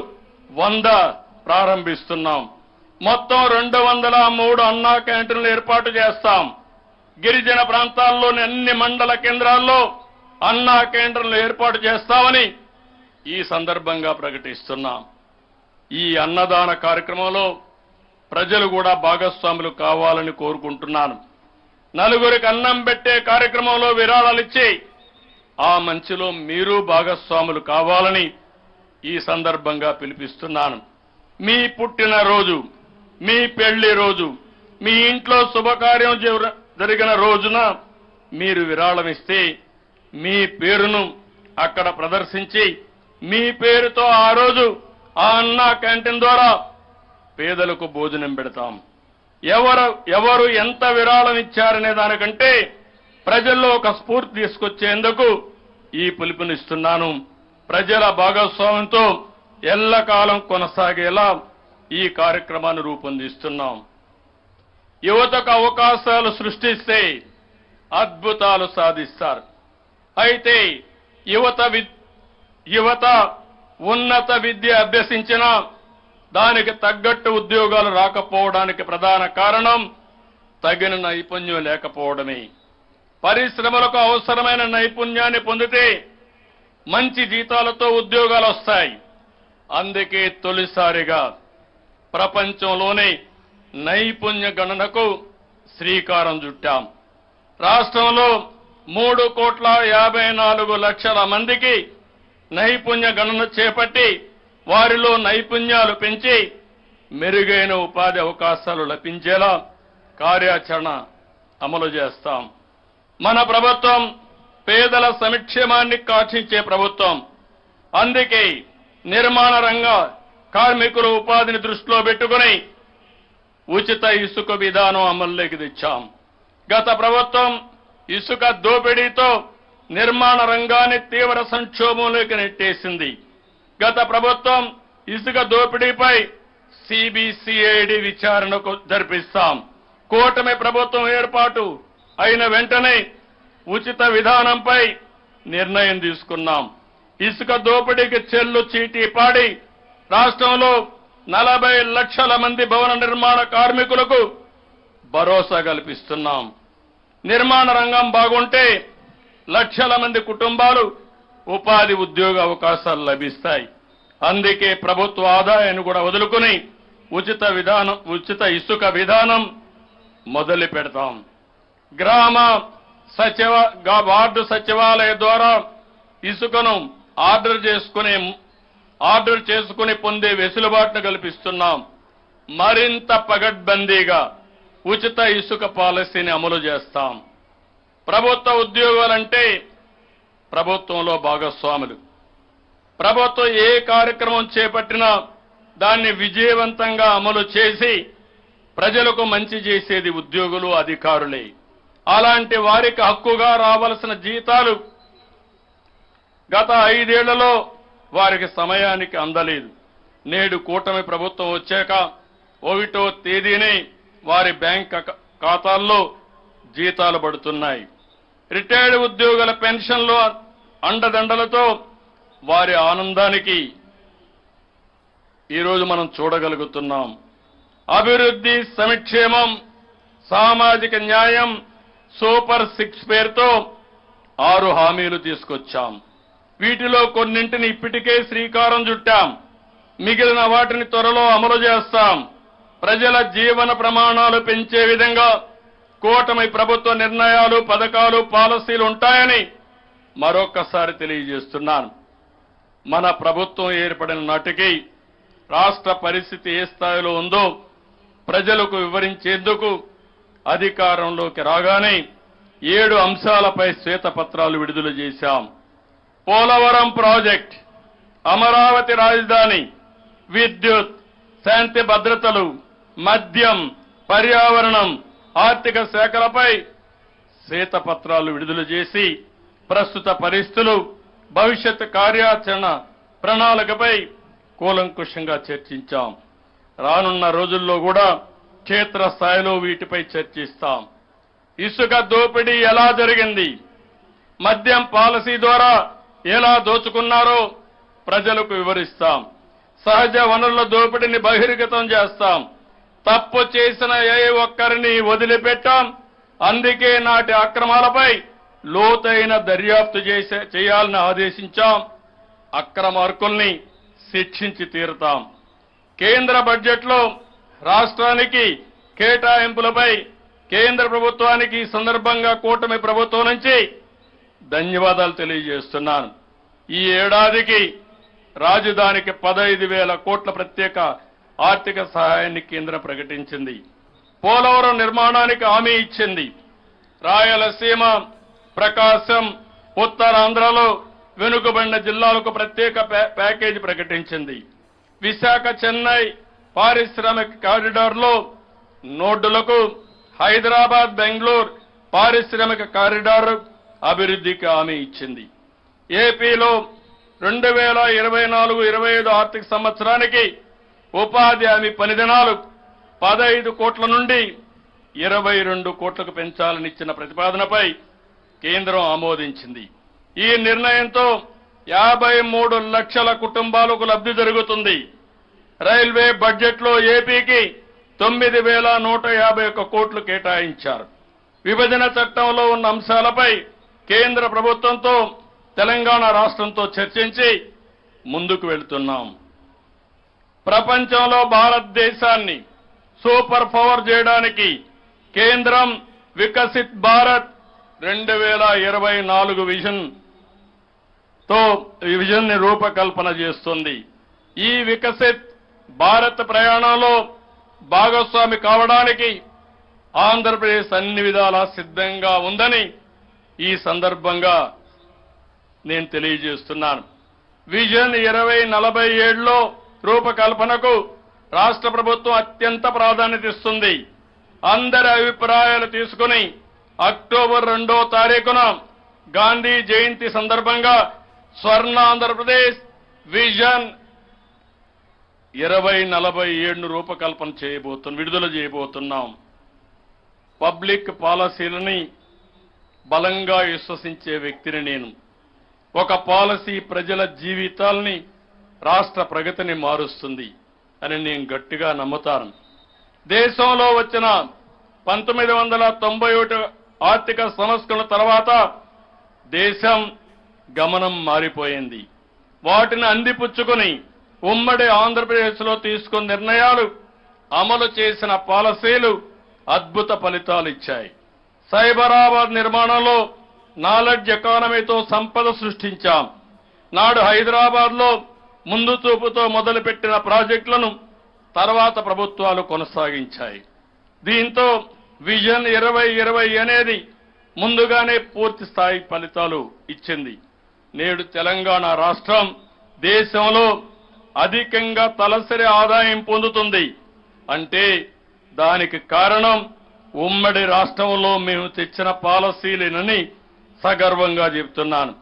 100 ప్రారంభిస్తున్నాం. మొత్తం 203 అన్నా క్యాంటీన్లు ఏర్పాటు చేస్తాం. గిరిజన ప్రాంతాల్లోని అన్ని మండల కేంద్రాల్లో అన్నా క్యాంటీన్లు ఏర్పాటు చేస్తామని ఈ సందర్భంగా ప్రకటిస్తున్నాం. ఈ అన్నదాన కార్యక్రమంలో ప్రజలు కూడా భాగస్వాములు కావాలని కోరుకుంటున్నాను. నలుగురికి అన్నం పెట్టే కార్యక్రమంలో విరాళాలిచ్చి ఆ మంచిలో మీరు భాగస్వాములు కావాలని ఈ సందర్భంగా పిలిపిస్తున్నాను. మీ పుట్టినరోజు, మీ పెళ్లి రోజు, మీ ఇంట్లో శుభకార్యం జరిగిన రోజున మీరు విరాళమిస్తే మీ పేరును అక్కడ ప్రదర్శించి మీ పేరుతో ఆ రోజు ఆ అన్నా క్యాంటీన్ ద్వారా పేదలకు భోజనం పెడతాం. ఎవరు ఎంత విరాళం ఇచ్చారనే దానికంటే ప్రజల్లో ఒక స్ఫూర్తి తీసుకొచ్చేందుకు ఈ పిలుపునిస్తున్నాను. ప్రజల భాగస్వామ్యంతో ఎల్లకాలం కొనసాగేలా ఈ కార్యక్రమాన్ని రూపొందిస్తున్నాం. యువతకు అవకాశాలు సృష్టిస్తే అద్భుతాలు సాధిస్తారు. అయితే యువత ఉన్నత విద్య అభ్యసించిన దానికి తగ్గట్టు ఉద్యోగాలు రాకపోవడానికి ప్రధాన కారణం తగిన నైపుణ్యం లేకపోవడమే. పరిశ్రమలకు అవసరమైన నైపుణ్యాన్ని పొందితే మంచి జీతాలతో ఉద్యోగాలు వస్తాయి. అందుకే తొలిసారిగా ప్రపంచంలోనే నైపుణ్య గణనకు శ్రీకారం చుట్టాం. రాష్ట్రంలో 3,54,00,000 మందికి నైపుణ్య గణన చేపట్టి వారిలో నైపుణ్యాలు పెంచి మెరుగైన ఉపాధి అవకాశాలు లభించేలా కార్యాచరణ అమలు చేస్తాం. మన ప్రభుత్వం పేదల సంక్షేమాన్ని కాక్షించే ప్రభుత్వం. అందుకే నిర్మాణ రంగ కార్మికుల ఉపాధిని దృష్టిలో పెట్టుకుని ఉచిత ఇసుక విధానం అమల్లోకి తెచ్చాం. గత ప్రభుత్వం ఇసుక దోపిడీతో నిర్మాణ రంగాన్ని తీవ్ర సంక్షోభంలోకి నెట్టేసింది. గత ప్రభుత్వం ఇసుక దోపిడీపై సిబిసిఐడి విచారణకు జరిపిస్తాం. కూటమి ప్రభుత్వం ఏర్పాటు అయిన వెంటనే ఉచిత విధానంపై నిర్ణయం తీసుకున్నాం. ఇసుక దోపిడీకి చెల్లు చీటీ పాడి రాష్ట్రంలో 40 లక్షల మంది భవన నిర్మాణ కార్మికులకు భరోసా కల్పిస్తున్నాం. నిర్మాణ రంగం బాగుంటే లక్షల మంది కుటుంబాలు ఉపాధి ఉద్యోగ అవకాశాలు లభిస్తాయి. అందుకే ప్రభుత్వ ఆదాయాన్ని కూడా వదులుకుని ఉచిత ఇసుక విధానం మొదలు పెడతాం. వార్డు సచివాలయ ద్వారా ఇసుకను ఆర్డర్ చేసుకుని పొందే వెసులుబాటును కల్పిస్తున్నాం. మరింత పగడ్బందీగా ఉచిత ఇసుక పాలసీని అమలు చేస్తాం. ప్రభుత్వ ఉద్యోగాలంటే ప్రభుత్వంలో భాగస్వాములు. ప్రభుత్వం ఏ కార్యక్రమం చేపట్టినా దాన్ని విజయవంతంగా అమలు చేసి ప్రజలకు మంచి చేసేది ఉద్యోగులు, అధికారులే. అలాంటి వారికి హక్కుగా రావాల్సిన జీతాలు గత 5 ఏళ్లలో వారికి సమయానికి అందలేదు. నేడు కూటమి ప్రభుత్వం వచ్చాక 1వ తేదీనే వారి బ్యాంక్ ఖాతాల్లో జీతాలు పడుతున్నాయి. రిటైర్డ్ ఉద్యోగుల పెన్షన్లు అండదండలతో వారి ఆనందానికి ఈరోజు మనం చూడగలుగుతున్నాం. అభివృద్ధి, సంక్షేమం, సామాజిక న్యాయం, సూపర్ 6 పేరుతో 6 హామీలు తీసుకొచ్చాం. వీటిలో కొన్నింటిని ఇప్పటికే శ్రీకారం చుట్టాం. మిగిలిన వాటిని త్వరలో అమలు చేస్తాం. ప్రజల జీవన ప్రమాణాలు పెంచే విధంగా కూటమి ప్రభుత్వ నిర్ణయాలు, పథకాలు, పాలసీలు ఉంటాయని మరొక్కసారి తెలియజేస్తున్నాను. మన ప్రభుత్వం ఏర్పడిన నాటికి రాష్ట్ర పరిస్థితి ఏ స్థాయిలో ఉందో ప్రజలకు వివరించేందుకు అధికారంలోకి రాగానే 7 అంశాలపై శ్వేతపత్రాలు విడుదల చేశాం. పోలవరం ప్రాజెక్ట్, అమరావతి రాజధాని, విద్యుత్, శాంతి భద్రతలు, మద్యం, పర్యావరణం, ఆర్థిక శాఖలపై శ్వేతపత్రాలు విడుదల చేసి ప్రస్తుత పరిస్థితులు, భవిష్యత్ కార్యాచరణ ప్రణాళికపై కూలంకుషంగా చర్చించాం. రానున్న రోజుల్లో కూడా క్షేత్రస్థాయిలో వీటిపై చర్చిస్తాం. ఇసుక దోపిడీ ఎలా జరిగింది, మద్యం పాలసీ ద్వారా ఎలా దోచుకున్నారో ప్రజలకు వివరిస్తాం. సహజ వనరుల దోపిడీని బహిర్గతం చేస్తాం. తప్పు చేసిన ఏ ఒక్కరిని వదిలిపెట్టాం. అందుకే నాటి అక్రమాలపై లోతైన దర్యాప్తు చేయాలని ఆదేశించాం. అక్రమార్కుల్ని శిక్షించి తీరుతాం. కేంద్ర బడ్జెట్లో రాష్ట్రానికి కేటాయింపులపై కేంద్ర ప్రభుత్వానికి ఈ సందర్భంగా కూటమి ప్రభుత్వం నుంచి ధన్యవాదాలు తెలియజేస్తున్నాను. ఈ ఏడాదికి రాజధానికి 15,000 కోట్ల ప్రత్యేక ఆర్థిక సహాయాన్ని కేంద్రం ప్రకటించింది. పోలవరం నిర్మాణానికి హామీ ఇచ్చింది. రాయలసీమ, ప్రకాశం, ఉత్తరాంధ్రలో వెనుకబడిన జిల్లాలకు ప్రత్యేక ప్యాకేజీ ప్రకటించింది. విశాఖ, చెన్నై పారిశ్రామిక కారిడార్లో నోడ్డులకు, హైదరాబాద్, బెంగళూరు పారిశ్రామిక కారిడార్ అభివృద్ధికి హామీ ఇచ్చింది. ఏపీలో 2024-25 ఆర్థిక సంవత్సరానికి ఉపాధి హామీ పని దినాలు 15 కోట్ల నుండి 22 కోట్లకు పెంచాలని ఇచ్చిన ప్రతిపాదనపై కేంద్రం ఆమోదించింది. ఈ నిర్ణయంతో 53 లక్షల కుటుంబాలకు లబ్ధి జరుగుతుంది. రైల్వే బడ్జెట్లో ఏపీకి 9,151 కోట్లు కేటాయించారు. విభజన చట్టంలో ఉన్న అంశాలపై కేంద్ర ప్రభుత్వంతో తెలంగాణ రాష్ట్రంతో చర్చించి ముందుకు వెళ్తున్నాం. ప్రపంచంలో భారతదేశాన్ని సూపర్ పవర్ చేయడానికి కేంద్రం వికసిత్ భారత్ 2024 విజన్ ని రూపకల్పన చేస్తుంది. ఈ వికసిత్ భారత్ ప్రయాణంలో భాగస్వామి కావడానికి ఆంధ్రప్రదేశ్ అన్ని విధాలా సిద్ధంగా ఉందని ఈ సందర్భంగా నేను తెలియజేస్తున్నాను. విజన్ 2047లో రూపకల్పనకు రాష్ట్ర ప్రభుత్వం అత్యంత ప్రాధాన్యత ఇస్తుంది. అందరి అభిప్రాయాలు తీసుకుని అక్టోబర్ 2వ తారీఖున గాంధీ జయంతి సందర్భంగా స్వర్ణ ఆంధ్రప్రదేశ్ విజన్ 2047ను రూపకల్పన విడుదల చేయబోతున్నాం. పబ్లిక్ పాలసీలని బలంగా విశ్వసించే వ్యక్తిని నేను. ఒక పాలసీ ప్రజల జీవితాల్ని, రాష్ట్ర ప్రగతిని మారుస్తుంది అని నేను గట్టిగా నమ్ముతాను. దేశంలో వచ్చిన 1991 ఆర్థిక సంస్కరణ తర్వాత దేశం గమనం మారిపోయింది. వాటిని అందిపుచ్చుకుని ఉమ్మడి ఆంధ్రప్రదేశ్లో తీసుకున్న నిర్ణయాలు, అమలు చేసిన పాలసీలు అద్భుత ఫలితాలు ఇచ్చాయి. సైబరాబాద్ నిర్మాణంలో నాలెడ్జ్ ఎకానమీతో సంపద సృష్టించాం. నాడు హైదరాబాద్లో ముందు చూపుతో మొదలుపెట్టిన ప్రాజెక్టులను తర్వాత ప్రభుత్వాలు కొనసాగించాయి. దీంతో విజన్ 2020 అనేది ముందుగానే పూర్తి స్థాయి ఫలితాలు ఇచ్చింది. నేడు తెలంగాణ రాష్ట్రం దేశంలో అధికంగా తలసరి ఆదాయం పొందుతుంది. అంటే దానికి కారణం ఉమ్మడి రాష్ట్రంలో మేము తెచ్చిన పాలసీలేనని సగర్వంగా చెబుతున్నాను.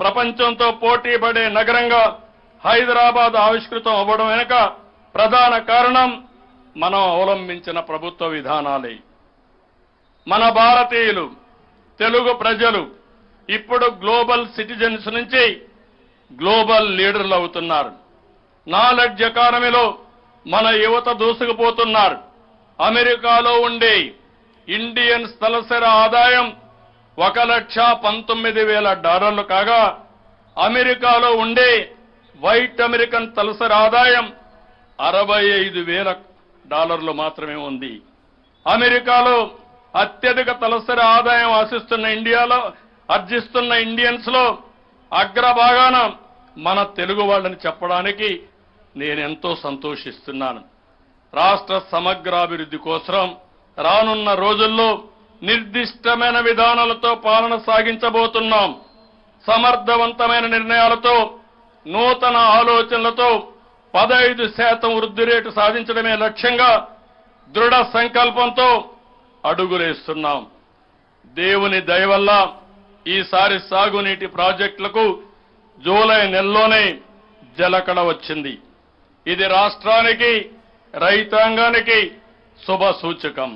ప్రపంచంతో పోటీ పడే నగరంగా హైదరాబాద్ ఆవిష్కృతం అవ్వడం వెనుక ప్రధాన కారణం మనం అవలంబించిన ప్రభుత్వ విధానాలే. మన భారతీయులు, తెలుగు ప్రజలు ఇప్పుడు గ్లోబల్ సిటిజన్స్ నుంచి గ్లోబల్ లీడర్లు అవుతున్నారు. నాలెడ్జ్ ఎకానమీలో మన యువత దూసుకుపోతున్నారు. అమెరికాలో ఉండే ఇండియన్స్ తలసరి ఆదాయం $1,19,000 కాగా అమెరికాలో ఉండే వైట్ అమెరికన్ తలసరి ఆదాయం $65,000 మాత్రమే ఉంది. అమెరికాలో అత్యధిక తలసరి ఆదాయం ఆర్జిస్తున్న ఇండియన్స్ లో అగ్రభాగాన మన తెలుగు వాళ్ళని చెప్పడానికి నేనెంతో సంతోషిస్తున్నాను. రాష్ట్ర సమగ్రాభివృద్ధి కోసం రానున్న రోజుల్లో నిర్దిష్టమైన విధానాలతో పాలన సాగించబోతున్నాం. సమర్థవంతమైన నిర్ణయాలతో, నూతన ఆలోచనలతో 15% వృద్ధి రేటు సాధించడమే లక్ష్యంగా దృఢ సంకల్పంతో అడుగులేస్తున్నాం. దేవుని దయ వల్ల ఈసారి సాగునీటి ప్రాజెక్టులకు జూలై నెలలోనే జలకళ వచ్చింది. ఇది రాష్ట్రానికి, రైతాంగానికి శుభ సూచకం.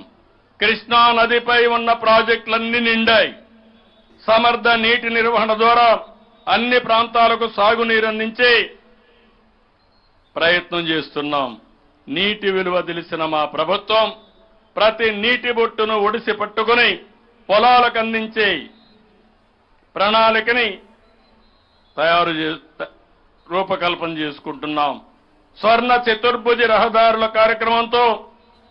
కృష్ణా నదిపై ఉన్న ప్రాజెక్టులన్నీ నిండాయి. సమర్థ నీటి నిర్వహణ ద్వారా అన్ని ప్రాంతాలకు సాగునీరు అందించే ప్రయత్నం చేస్తున్నాం. నీటి విలువ తెలిసిన మా ప్రభుత్వం ప్రతి నీటి బొట్టును ఒడిసి పట్టుకుని పొలాలకు అందించే ప్రణాళికని రూపకల్పన చేసుకుంటున్నాం. స్వర్ణ చతుర్భుజి రహదారుల కార్యక్రమంతో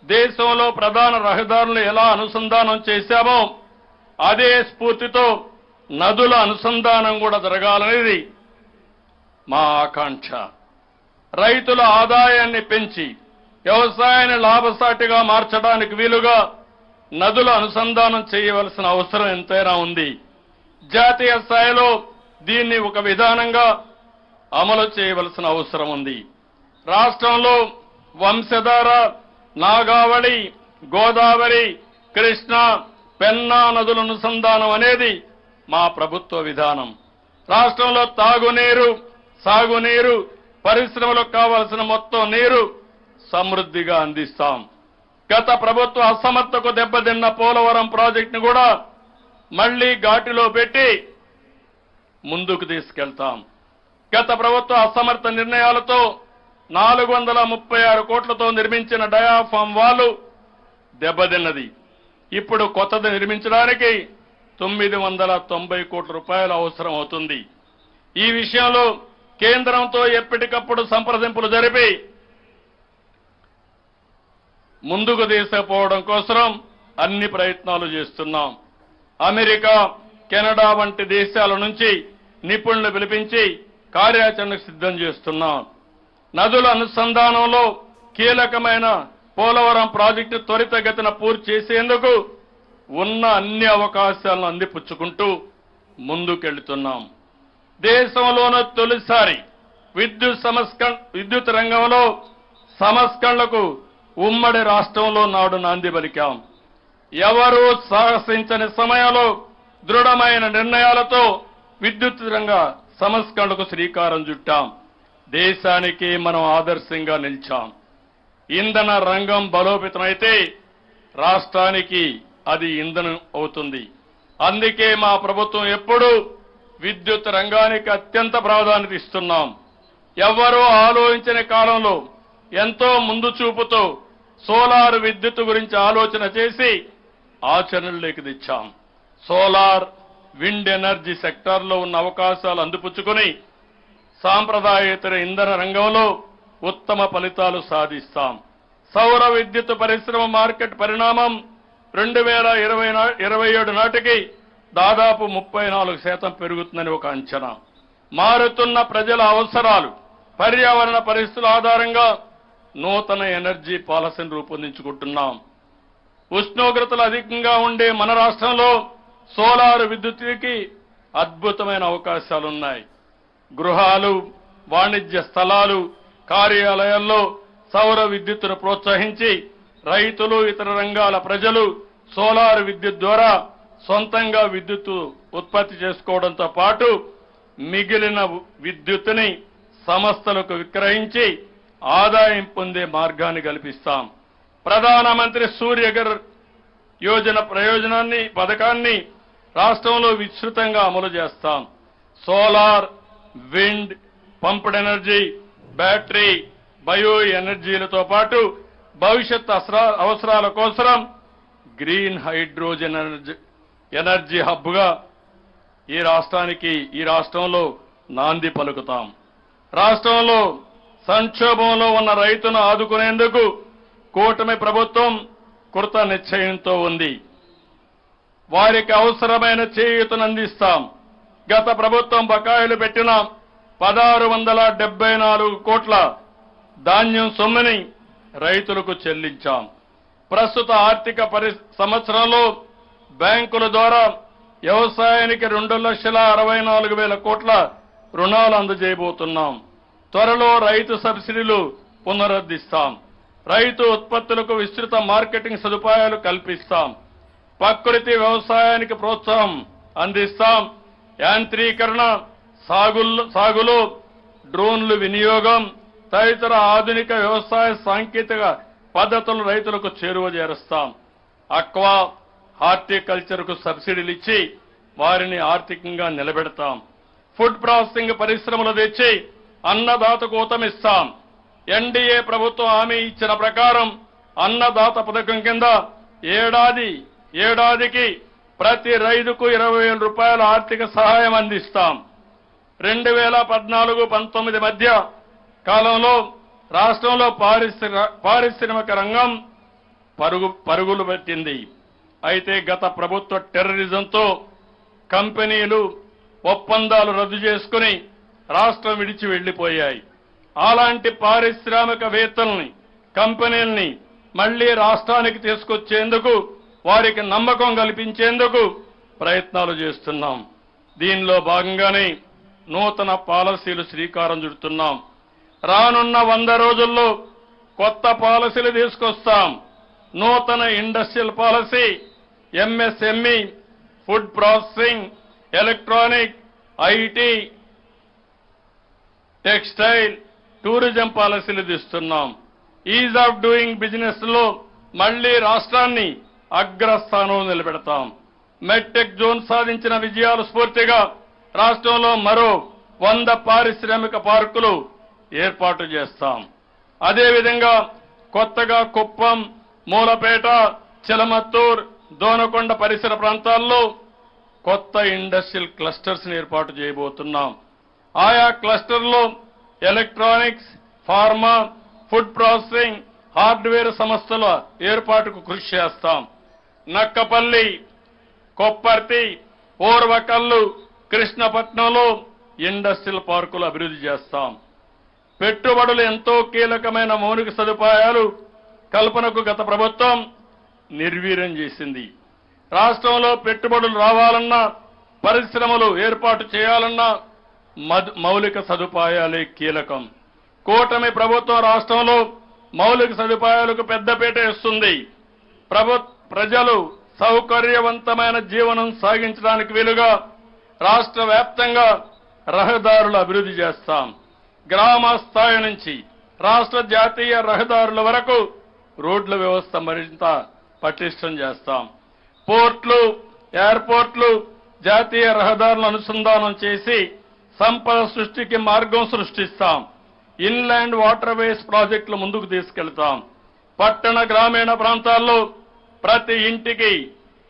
దేశంలో ప్రధాన రహదారులను ఎలా అనుసంధానం చేశామో అదే స్ఫూర్తితో నదుల అనుసంధానం కూడా జరగాలనేది మా ఆకాంక్ష. రైతుల ఆదాయాన్ని పెంచి వ్యవసాయాన్ని లాభసాటిగా మార్చడానికి వీలుగా నదుల అనుసంధానం చేయవలసిన అవసరం ఎంతైనా ఉంది. జాతీయ స్థాయిలో దీన్ని ఒక విధానంగా అమలు చేయవలసిన అవసరం ఉంది. రాష్ట్రంలో వంశధార, నాగావళి, గోదావరి, కృష్ణ, పెన్నా నదుల అనుసంధానం అనేది మా ప్రభుత్వ విధానం. రాష్ట్రంలో తాగునీరు, సాగునీరు, పరిశ్రమలకు కావలసిన మొత్తం నీరు సమృద్ధిగా అందిస్తాం. గత ప్రభుత్వ అసమర్థకు దెబ్బతిన్న పోలవరం ప్రాజెక్టును కూడా మళ్లీ ఘాటిలో పెట్టి ముందుకు తీసుకెళ్తాం. గత ప్రభుత్వ అసమర్థ నిర్ణయాలతో 436 కోట్లతో నిర్మించిన డయాఫామ్ వాల్ దెబ్బతిన్నది. ఇప్పుడు కొత్తది నిర్మించడానికి 990 కోట్ల రూపాయలు అవసరం అవుతుంది. ఈ విషయంలో కేంద్రంతో ఎప్పటికప్పుడు సంప్రదింపులు జరిపి ముందుకు తీసుకుపోవడం కోసం అన్ని ప్రయత్నాలు చేస్తున్నాం. అమెరికా, కెనడా వంటి దేశాల నుంచి నిపుణులు పిలిపించి కార్యాచరణకు సిద్ధం చేస్తున్నాం. నదుల అనుసంధానంలో కీలకమైన పోలవరం ప్రాజెక్టు త్వరితగతిన పూర్తి చేసేందుకు ఉన్న అన్ని అవకాశాలను అందిపుచ్చుకుంటూ ముందుకెళ్తున్నాం. దేశంలోనే తొలిసారి విద్యుత్ రంగంలో సంస్కరణలకు ఉమ్మడి రాష్ట్రంలో నాడు నాంది పలికాం. ఎవరూ సాహసించని సమయంలో దృఢమైన నిర్ణయాలతో విద్యుత్ రంగ సంస్కరణకు శ్రీకారం చుట్టాం. దేశానికి మనం ఆదర్శంగా నిలిచాం. ఇంధన రంగం బలోపేతమైతే రాష్ట్రానికి అది ఇంధనం అవుతుంది. అందుకే మా ప్రభుత్వం ఎప్పుడూ విద్యుత్ రంగానికి అత్యంత ప్రాధాన్యత ఇస్తున్నాం. ఎవ్వరూ ఆలోచించని కాలంలో ఎంతో ముందు చూపుతో సోలార్ విద్యుత్ గురించి ఆలోచన చేసి ఆచరణలోకి తెచ్చాం. సోలార్, విండ్ ఎనర్జీ సెక్టార్లో ఉన్న అవకాశాలు అందిపుచ్చుకుని సాంప్రదాయేతర ఇంధన రంగంలో ఉత్తమ ఫలితాలు సాధిస్తాం. సౌర విద్యుత్ పరిశ్రమ మార్కెట్ పరిణామం 2027 నాటికి దాదాపు 34% పెరుగుతుందని ఒక అంచనా. మారుతున్న ప్రజల అవసరాలు, పర్యావరణ పరిస్థితుల ఆధారంగా నూతన ఎనర్జీ పాలసీని రూపొందించుకుంటున్నాం. ఉష్ణోగ్రతలు అధికంగా ఉండే మన రాష్ట్రంలో సోలార్ విద్యుత్తుకి అద్భుతమైన అవకాశాలున్నాయి. గృహాలు, వాణిజ్య స్థలాలు, కార్యాలయాల్లో సౌర విద్యుత్తును ప్రోత్సహించి రైతులు, ఇతర రంగాల ప్రజలు సోలార్ విద్యుత్ ద్వారా సొంతంగా విద్యుత్తు ఉత్పత్తి చేసుకోవడంతో పాటు మిగిలిన విద్యుత్తుని సంస్థలకు విక్రయించి ఆదాయం పొందే మార్గాన్ని కల్పిస్తాం. ప్రధానమంత్రి సూర్యఘర్ యోజన పథకాన్ని రాష్ట్రంలో విస్తృతంగా అమలు చేస్తాం. Solar, wind, pumped energy, battery, bio ఎనర్జీలతో పాటు భవిష్యత్ అవసరాల కోసం గ్రీన్ హైడ్రోజన్ ఎనర్జీ హబ్గా ఈ రాష్ట్రంలో నాంది పలుకుతాం. రాష్ట్రంలో సంక్షోభంలో ఉన్న రైతును ఆదుకునేందుకు కూటమి ప్రభుత్వం కృత నిశ్చయంతో ఉంది. వారికి అవసరమైన చేయూతను అందిస్తాం. గత ప్రభుత్వం బకాయిలు పెట్టిన 1674 కోట్ల ధాన్యం సొమ్ముని రైతులకు చెల్లించాం. ప్రస్తుత ఆర్థిక సంవత్సరంలో బ్యాంకుల ద్వారా వ్యవసాయానికి 2,64,000 కోట్ల రుణాలు అందజేయబోతున్నాం. త్వరలో రైతు సబ్సిడీలు పునరుద్ధరిస్తాం. రైతు ఉత్పత్తులకు విస్తృత మార్కెటింగ్ సదుపాయాలు కల్పిస్తాం. ప్రకృతి వ్యవసాయానికి ప్రోత్సాహం అందిస్తాం. యాంత్రీకరణ, సాగులో డ్రోన్లు వినియోగం తదితర ఆధునిక వ్యవసాయ సాంకేతిక పద్ధతులు రైతులకు చేరువ చేరుస్తాం. అక్వా, హార్టికల్చర్కు సబ్సిడీలు ఇచ్చి వారిని ఆర్థికంగా నిలబెడతాం. ఫుడ్ ప్రాసెసింగ్ పరిశ్రమలు తెచ్చి అన్నదాతకు ఊతమిస్తాం. ఎన్డీఏ ప్రభుత్వం హామీ ఇచ్చిన ప్రకారం అన్నదాత పథకం కింద ఏడాదికి ప్రతి రైతుకు 20,000 రూపాయల ఆర్థిక సహాయం అందిస్తాం. 2014-19 మధ్య కాలంలో రాష్ట్రంలో పారిశ్రామిక రంగం పరుగులు పెట్టింది. అయితే గత ప్రభుత్వ టెర్రరిజంతో కంపెనీలు ఒప్పందాలు రద్దు చేసుకుని రాష్ట్రం విడిచి వెళ్లిపోయాయి. అలాంటి పారిశ్రామికవేత్తల్ని, కంపెనీల్ని మళ్లీ రాష్ట్రానికి తీసుకొచ్చేందుకు, వారికి నమ్మకం కల్పించేందుకు ప్రయత్నాలు చేస్తున్నాం. దీనిలో భాగంగానే నూతన పాలసీలు శ్రీకారం చుడుతున్నాం. రానున్న 100 రోజుల్లో కొత్త పాలసీలు తీసుకొస్తాం. నూతన industrial policy, MSME, food processing, electronic, IT, textile, tourism పాలసీలు తీస్తున్నాం. ఈజ్ ఆఫ్ డూయింగ్ బిజినెస్ లో మళ్లీ రాష్ట్రాన్ని అగ్రస్థానంలో నిలబెడతాం. మెడ్టెక్ జోన్ సాధించిన విజయాలు స్ఫూర్తిగా రాష్ట్రంలో మరో 100 పారిశ్రామిక పార్కులు ఏర్పాటు చేస్తాం. అదేవిధంగా కొత్తగా కుప్పం, మూలపేట, చిలమత్తూర్, దోనకొండ పరిసర ప్రాంతాల్లో కొత్త ఇండస్ట్రియల్ క్లస్టర్స్ ఏర్పాటు చేయబోతున్నాం. ఆయా క్లస్టర్లో electronics, pharma, food processing, hardware సంస్థల ఏర్పాటుకు కృషి చేస్తాం. నక్కపల్లి, కొప్పర్తి, ఓర్వకల్లు, కృష్ణపట్నంలో ఇండస్ట్రియల్ పార్కులు అభివృద్ధి చేస్తాం. పెట్టుబడులు ఎంతో కీలకమైన మౌలిక సదుపాయాలు కల్పనకు గత ప్రభుత్వం నిర్వీర్యం చేసింది. రాష్ట్రంలో పెట్టుబడులు రావాలన్నా, పరిశ్రమలు ఏర్పాటు చేయాలన్నా మౌలిక సదుపాయాలే కీలకం. కూటమి ప్రభుత్వం రాష్ట్రంలో మౌలిక సదుపాయాలకు పెద్దపీట ఇస్తుంది. ప్రజలు సౌకర్యవంతమైన జీవనం సాగించడానికి వీలుగా రాష్ట్ర వ్యాప్తంగా రహదారులు అభివృద్ధి చేస్తాం. గ్రామ స్థాయి నుంచి రాష్ట్ర జాతీయ రహదారుల వరకు రోడ్ల వ్యవస్థ మరింత పటిష్టం చేస్తాం. పోర్ట్లు, ఎయిర్పోర్ట్లు, జాతీయ రహదారులను అనుసంధానం చేసి సంపద సృష్టికి మార్గం సృష్టిస్తాం. ఇన్లాండ్ వాటర్ వేస్ ప్రాజెక్టులు ముందుకు తీసుకెళ్తాం. పట్టణ గ్రామీణ ప్రాంతాల్లో ప్రతి ఇంటికి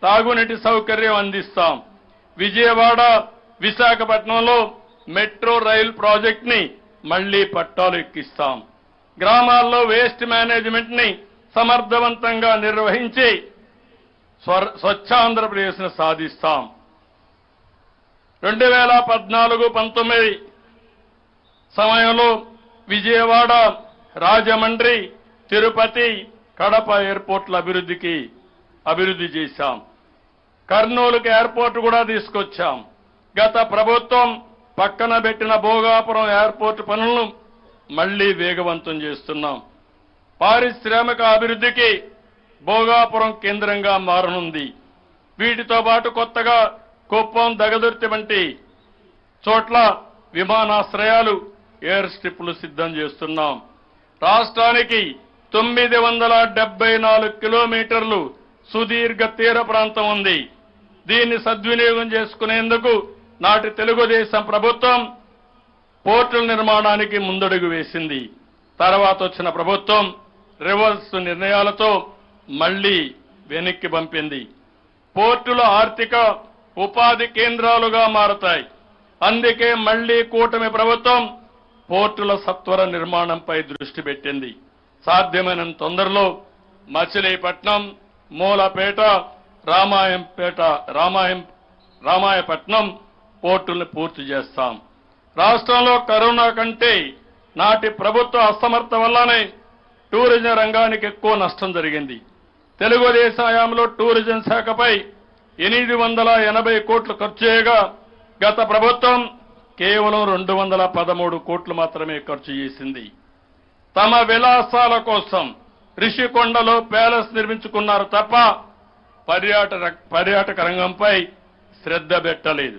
తాగునీటి సౌకర్యం అందిస్తాం. విజయవాడ, విశాఖపట్నంలో మెట్రో రైల్ ప్రాజెక్ట్ ని మళ్లీ పట్టాలు ఎక్కిస్తాం. గ్రామాల్లో వేస్ట్ మేనేజ్మెంట్ ని సమర్థవంతంగా నిర్వహించి స్వచ్ఛాంధ్రప్రదేశ్ ను సాధిస్తాం. 2014-19 సమయంలో విజయవాడ, రాజమండ్రి, తిరుపతి, కడప ఎయిర్పోర్ట్ల అభివృద్ధి చేశాం. కర్నూలుకి ఎయిర్పోర్ట్ కూడా తీసుకొచ్చాం. గత ప్రభుత్వం పక్కన పెట్టిన భోగాపురం ఎయిర్పోర్ట్ పనులను మళ్లీ వేగవంతం చేస్తున్నాం. పారిశ్రామిక అభివృద్ధికి భోగాపురం కేంద్రంగా మారనుంది. వీటితో పాటు కొత్తగా కుప్పం, దగదుర్తి వంటి చోట్ల విమానాశ్రయాలు, ఎయిర్ స్ట్రిప్లు సిద్ధం చేస్తున్నాం. రాష్ట్రానికి 974 కిలోమీటర్లు సుదీర్ఘ తీర ప్రాంతం ఉంది. దీన్ని సద్వినియోగం చేసుకునేందుకు నాటి తెలుగుదేశం ప్రభుత్వం పోర్టుల నిర్మాణానికి ముందడుగు వేసింది. తర్వాత వచ్చిన ప్రభుత్వం రివర్స్ నిర్ణయాలతో మళ్లీ వెనక్కి పంపింది. పోర్టులు ఆర్థిక ఉపాధి కేంద్రాలుగా మారతాయి. అందుకే మళ్లీ కూటమి ప్రభుత్వం పోర్టుల సత్వర నిర్మాణంపై దృష్టి పెట్టింది. సాధ్యమైనంత తొందరలో మచిలీపట్నం, మూలపేట, రామాయపట్నం పోర్టుల్ని పూర్తి చేస్తాం. రాష్ట్రంలో కరోనా కంటే నాటి ప్రభుత్వ అసమర్థత వల్లనే టూరిజం రంగానికి ఎక్కువ నష్టం జరిగింది. తెలుగుదేశం హయాంలో టూరిజం శాఖపై 880 కోట్లు ఖర్చు చేయగా గత ప్రభుత్వం కేవలం 213 కోట్లు మాత్రమే ఖర్చు చేసింది. తమ విలాసాల కోసం రిషికొండలో ప్యాలెస్ నిర్మించుకున్నారు తప్ప పర్యాటక రంగంపై శ్రద్ధ పెట్టలేదు.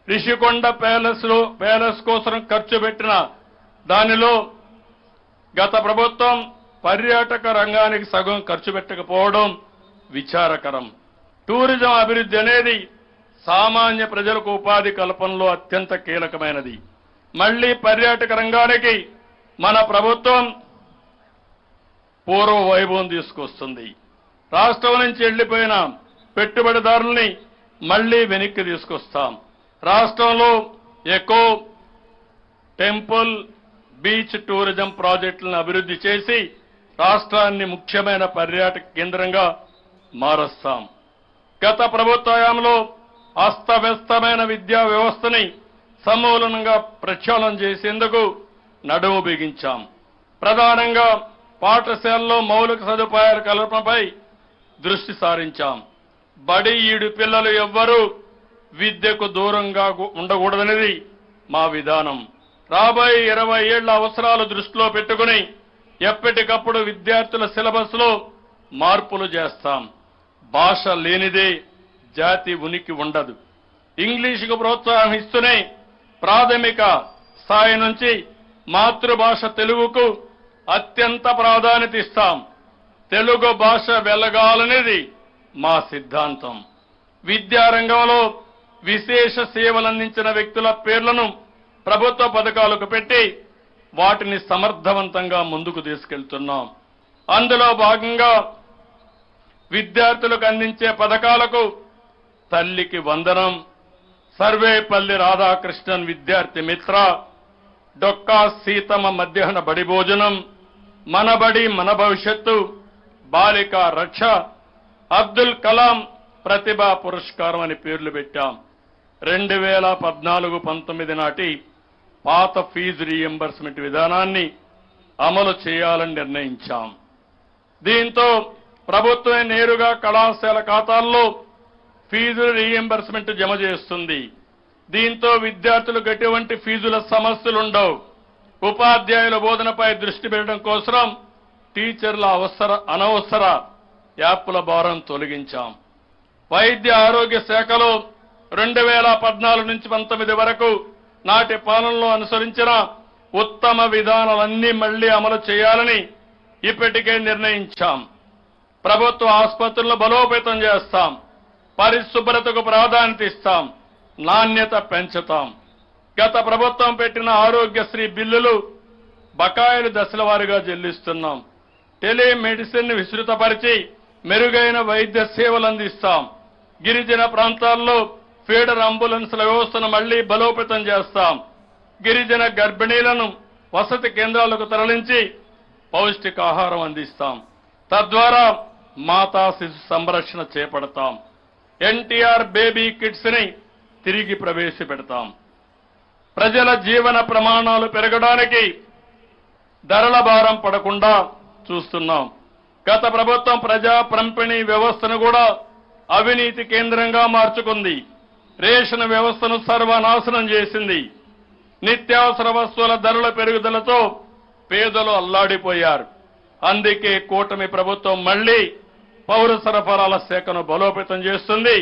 రిషికొండ ప్యాలెస్ కోసం ఖర్చు పెట్టిన దానిలో గత ప్రభుత్వం పర్యాటక రంగానికి సగం ఖర్చు పెట్టకపోవడం విచారకరం. టూరిజం అభివృద్ధి అనేది సామాన్య ప్రజలకు ఉపాధి కల్పనలో అత్యంత కీలకమైనది. మళ్లీ పర్యాటక రంగానికి మన ప్రభుత్వం పూర్వ వైభవం తీసుకొస్తుంది. రాష్ట్రం నుంచి వెళ్లిపోయిన పెట్టుబడిదారుల్ని మళ్లీ వెనక్కి తీసుకొస్తాం. రాష్ట్రంలో ఎకో, టెంపుల్, బీచ్ టూరిజం ప్రాజెక్టులను అభివృద్ధి చేసి రాష్ట్రాన్ని ముఖ్యమైన పర్యాటక కేంద్రంగా మారుస్తాం. గత ప్రభుత్వ హయాంలో అస్తవ్యస్తమైన విద్యా వ్యవస్థని సమూలంగా ప్రక్షాళన చేసేందుకు నడుము బిగించాం. ప్రధానంగా పాఠశాలల్లో మౌలిక సదుపాయాల కల్పనపై దృష్టి సారించాం. బడి ఈడు పిల్లలు ఎవ్వరూ విద్యకు దూరంగా ఉండకూడదనేది మా విధానం. రాబోయే 20 ఏళ్ల అవసరాలు దృష్టిలో పెట్టుకుని ఎప్పటికప్పుడు విద్యార్థుల సిలబస్ లో మార్పులు చేస్తాం. భాష లేనిదే జాతి ఉనికి ఉండదు. ఇంగ్లీషుకు ప్రోత్సాహం ఇస్తూనే ప్రాథమిక స్థాయి నుంచి మాతృభాష తెలుగుకు అత్యంత ప్రాధాన్యత ఇస్తాం. తెలుగు భాష వెలగాలనేది మా సిద్ధాంతం. విద్యారంగంలో విశేష సేవలందించిన వ్యక్తుల పేర్లను ప్రభుత్వ పథకాలకు పెట్టి వాటిని సమర్థవంతంగా ముందుకు తీసుకెళ్తున్నాం. అందులో భాగంగా విద్యార్థులకు అందించే పథకాలకు తల్లికి వందనం, సర్వేపల్లి రాధాకృష్ణన్ విద్యార్థి మిత్ర, డొక్కా సీతమ్మ మధ్యాహ్న బడి భోజనం, మన బడి మన భవిష్యత్తు, బాలికా రక్ష, అబ్దుల్ కలాం ప్రతిభా పురస్కారం అని పేర్లు పెట్టాం. 2014-19 నాటి పాత ఫీజు రీఎంబర్స్మెంట్ విధానాన్ని అమలు చేయాలని నిర్ణయించాం. దీంతో ప్రభుత్వమే నేరుగా కళాశాల ఖాతాల్లో ఫీజు రీఎంబర్స్మెంట్ జమ చేస్తుంది. దీంతో విద్యార్థులకు ఎటువంటి ఫీజుల సమస్యలుండవు. ఉపాధ్యాయుల బోధనపై దృష్టి పెట్టడం కోసం టీచర్ల అనవసర యాప్ల భారం తొలగించాం. వైద్య ఆరోగ్య శాఖలో 2014 నుంచి 19 వరకు నాటి పాలనలో అనుసరించిన ఉత్తమ విధానాలన్నీ మళ్లీ అమలు చేయాలని ఇప్పటికే నిర్ణయించాం. ప్రభుత్వ ఆసుపత్రులను బలోపేతం చేస్తాం, పరిశుభ్రతకు ప్రాధాన్యత ఇస్తాం, నాణ్యత పెంచుతాం. గత ప్రభుత్వం పెట్టిన ఆరోగ్యశ్రీ బిల్లులు బకాయిలు దశల వారీగా చెల్లిస్తున్నాం. టెలిమెడిసిన్ విస్తృతపరిచి మెరుగైన వైద్య సేవలు అందిస్తాం. గిరిజన ప్రాంతాల్లో ఫీడర్ అంబులెన్స్ల వ్యవస్థను మళ్లీ బలోపేతం చేస్తాం. గిరిజన గర్భిణీలను వసతి కేంద్రాలకు తరలించి పౌష్టికాహారం అందిస్తాం. తద్వారా మాతా శిశు సంరక్షణ చేపడతాం. ఎన్టీఆర్ బేబీ కిట్స్ ని తిరిగి ప్రవేశపెడతాం. ప్రజల జీవన ప్రమాణాలు పెరగడానికి ధరల భారం పడకుండా చూస్తున్నాం. గత ప్రభుత్వం ప్రజా పంపిణీ వ్యవస్థను కూడా అవినీతి కేంద్రంగా మార్చుకుంది. రేషన్ వ్యవస్థను సర్వనాశనం చేసింది. నిత్యావసర వస్తువుల ధరల పెరుగుదలతో పేదలు అల్లాడిపోయారు. అందుకే కూటమి ప్రభుత్వం మళ్లీ పౌర సరఫరాల శాఖను బలోపేతం చేస్తుంది.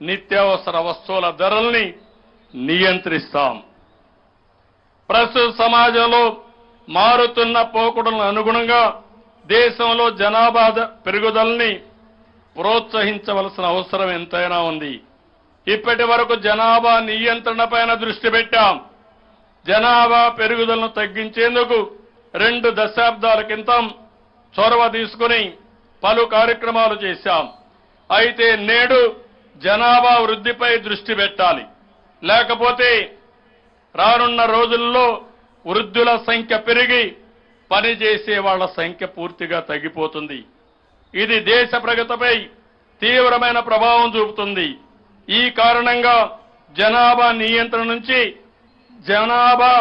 నిత్యావసర వస్తువుల ధరల్ని నియంత్రిస్తాం. ప్రస్తుత సమాజంలో మారుతున్న పోకడలకు అనుగుణంగా దేశంలో జనాభా పెరుగుదలని ప్రోత్సహించవలసిన అవసరం ఎంతైనా ఉంది. ఇప్పటి వరకు జనాభా నియంత్రణపైన దృష్టి పెట్టాం. జనాభా పెరుగుదలను తగ్గించేందుకు 2 దశాబ్దాల క్రితం చొరవ తీసుకుని పలు కార్యక్రమాలు చేశాం. అయితే నేడు జనాభా వృద్ధిపై దృష్టి పెట్టాలి. లేకపోతే రానున్న రోజుల్లో వృద్ధుల సంఖ్య పెరిగి పనిచేసే వాళ్ల సంఖ్య పూర్తిగా తగ్గిపోతుంది. ఇది దేశ ప్రగతిపై తీవ్రమైన ప్రభావం చూపుతుంది. ఈ కారణంగా జనాభా నియంత్రణ నుంచి జనాభా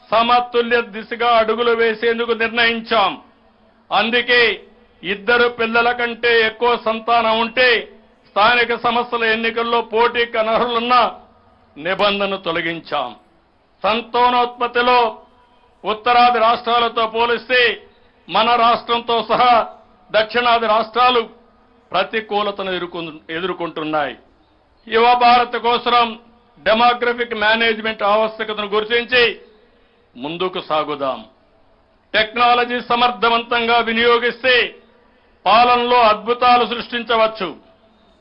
సమతుల్య దిశగా అడుగులు వేసేందుకు నిర్ణయించాం. అందుకే 2 పిల్లల కంటే ఎక్కువ సంతానం ఉంటే స్థానిక సంస్థల ఎన్నికల్లో పోటీకి అనర్హులున్న నిబంధనను తొలగించాం. సంతానోత్పత్తిలో ఉత్తరాది రాష్ట్రాలతో పోలిస్తే మన రాష్ట్రంతో సహా దక్షిణాది రాష్ట్రాలు ప్రతికూలతను ఎదుర్కొంటున్నాయి. యువ భారత్ కోసం డెమోగ్రఫిక్ మేనేజ్మెంట్ ఆవశ్యకతను గుర్తించి ముందుకు సాగుదాం. టెక్నాలజీ సమర్థవంతంగా వినియోగిస్తే పాలనలో అద్భుతాలు సృష్టించవచ్చు.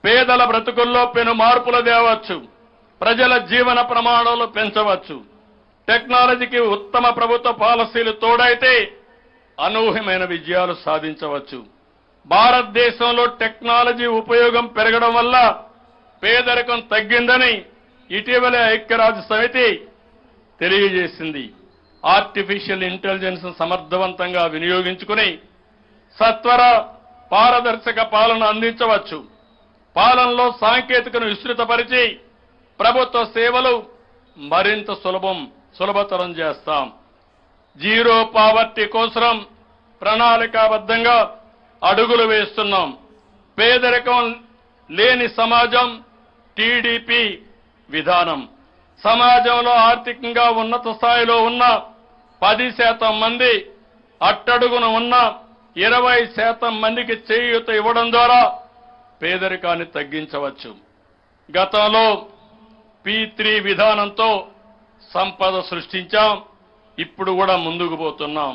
పేదల బ్రతుకుల్లో పెను మార్పులు తేవచ్చు. ప్రజల జీవన ప్రమాణాలు పెంచవచ్చు. టెక్నాలజీకి ఉత్తమ ప్రభుత్వ పాలసీలు తోడైతే అనూహ్యమైన విజయాలు సాధించవచ్చు. భారతదేశంలో టెక్నాలజీ ఉపయోగం పెరగడం వల్ల పేదరికం తగ్గిందని ఇటీవలే ఐక్యరాజ్య సమితి తెలియజేసింది. ఆర్టిఫిషియల్ ఇంటెలిజెన్స్ సమర్థవంతంగా వినియోగించుకుని సత్వర పారదర్శక పాలన అందించవచ్చు. పాలనలో సాంకేతికను విస్తృతపరిచి ప్రభుత్వ సేవలు మరింత సులభతరం చేస్తాం. జీరో పావర్టీ కోసం ప్రణాళికాబద్ధంగా అడుగులు వేస్తున్నాం. పేదరికం లేని సమాజం టీడీపీ విధానం. సమాజంలో ఆర్థికంగా ఉన్నత స్థాయిలో ఉన్న 10% మంది, అట్టడుగున ఉన్న 20% మందికి చేయూత ఇవ్వడం ద్వారా పేదరికాన్ని తగ్గించవచ్చు. గతంలో P3 విధానంతో సంపద సృష్టించాం. ఇప్పుడు కూడా ముందుకు పోతున్నాం.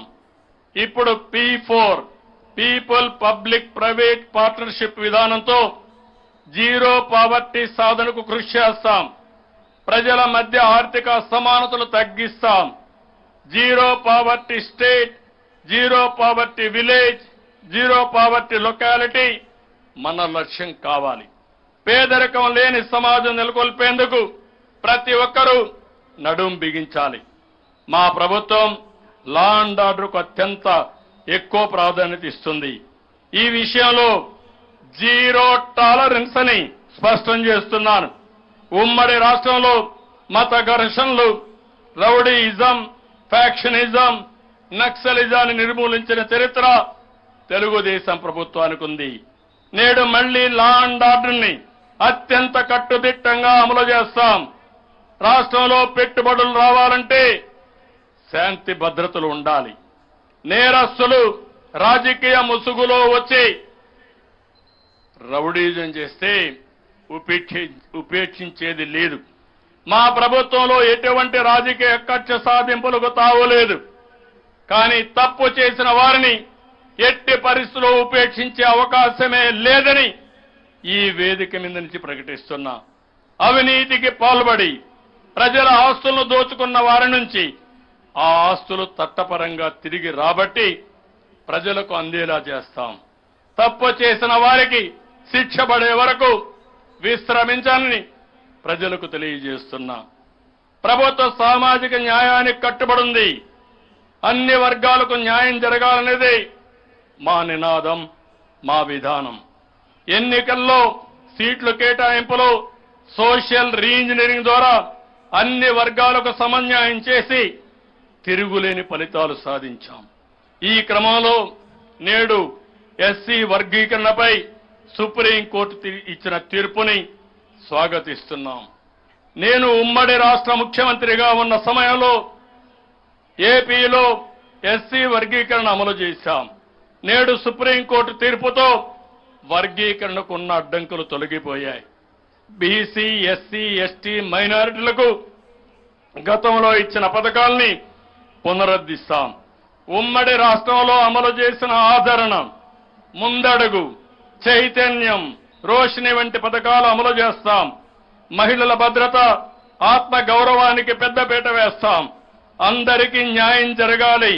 ఇప్పుడు P4 people public private partnership విధానంతో జీరో పావర్టీ సాధనకు కృషి చేస్తాం. ప్రజల మధ్య ఆర్థిక అసమానతలు తగ్గిస్తాం. Zero poverty state, zero poverty village, zero poverty locality మన లక్ష్యం కావాలి. పేదరికం లేని సమాజం నెలకొల్పేందుకు ప్రతి ఒక్కరూ నడుం బిగించాలి. మా ప్రభుత్వం లా అండ్ ఆర్డర్కు అత్యంత ఎక్కువ ప్రాధాన్యత ఇస్తుంది. ఈ విషయంలో జీరో టాలరెన్స్ అని స్పష్టం చేస్తున్నాను. ఉమ్మడి రాష్ట్రంలో మత ఘర్షణలు, రౌడీయిజం, ఫ్యాక్షనిజం, నక్సలిజాన్ని నిర్మూలించిన చరిత్ర తెలుగుదేశం ప్రభుత్వానికి ఉంది. నేడు మళ్లీ లా అండ్ ఆర్డర్ని అత్యంత కట్టుదిట్టంగా అమలు చేస్తాం. రాష్ట్రంలో పెట్టుబడులు రావాలంటే శాంతి భద్రతలు ఉండాలి. నేరస్తులు రాజకీయ ముసుగులో వచ్చి రౌడీజం చేస్తే ఉపేక్షించేది లేదు. మా ప్రభుత్వంలో ఎటువంటి రాజకీయ కక్ష సాధింపులకు తావులేదు. కానీ తప్పు చేసిన వారిని ఎట్టి పరిస్థితుల్లో ఉపేక్షించే అవకాశమే లేదని ఈ వేదిక మీద నుంచి ప్రకటిస్తున్నా. అవినీతికి పాల్పడి ప్రజల ఆస్తులను దోచుకున్న వారి నుంచి ఆ ఆస్తులు చట్టపరంగా తిరిగి రాబట్టి ప్రజలకు అందేలా చేస్తాం. తప్పు చేసిన వారికి శిక్ష పడే వరకు విశ్రమించాలని ప్రజలకు తెలియజేస్తున్నా. ప్రభుత్వ సామాజిక న్యాయానికి కట్టుబడింది. అన్ని వర్గాలకు న్యాయం జరగాలనేది మా నినాదం, మా విధానం. ఎన్నికల్లో సీట్ల కేటాయింపులో సోషల్ రీఇంజనీరింగ్ ద్వారా అన్ని వర్గాలకు సమన్యాయం చేసి తిరుగులేని ఫలితాలు సాధించాం. ఈ క్రమంలో నేడు ఎస్సీ వర్గీకరణపై సుప్రీంకోర్టు ఇచ్చిన తీర్పుని స్వాగతిస్తున్నాం. నేను ఉమ్మడి రాష్ట్ర ముఖ్యమంత్రిగా ఉన్న సమయంలో ఏపీలో ఎస్సీ వర్గీకరణ అమలు చేశాం. నేడు సుప్రీంకోర్టు తీర్పుతో వర్గీకరణకు ఉన్న అడ్డంకులు తొలగిపోయాయి. బీసీ, ఎస్సీ, ఎస్టీ, మైనారిటీలకు గతంలో ఇచ్చిన పథకాల్ని పునరుద్ధరిస్తాం. ఉమ్మడి రాష్ట్రంలో అమలు చేసిన ఆదరణ, ముందడుగు, చైతన్యం, రోషిని వంటి పథకాలు అమలు చేస్తాం. మహిళల భద్రత, ఆత్మ గౌరవానికి పెద్దపీట వేస్తాం. అందరికీ న్యాయం జరగాలి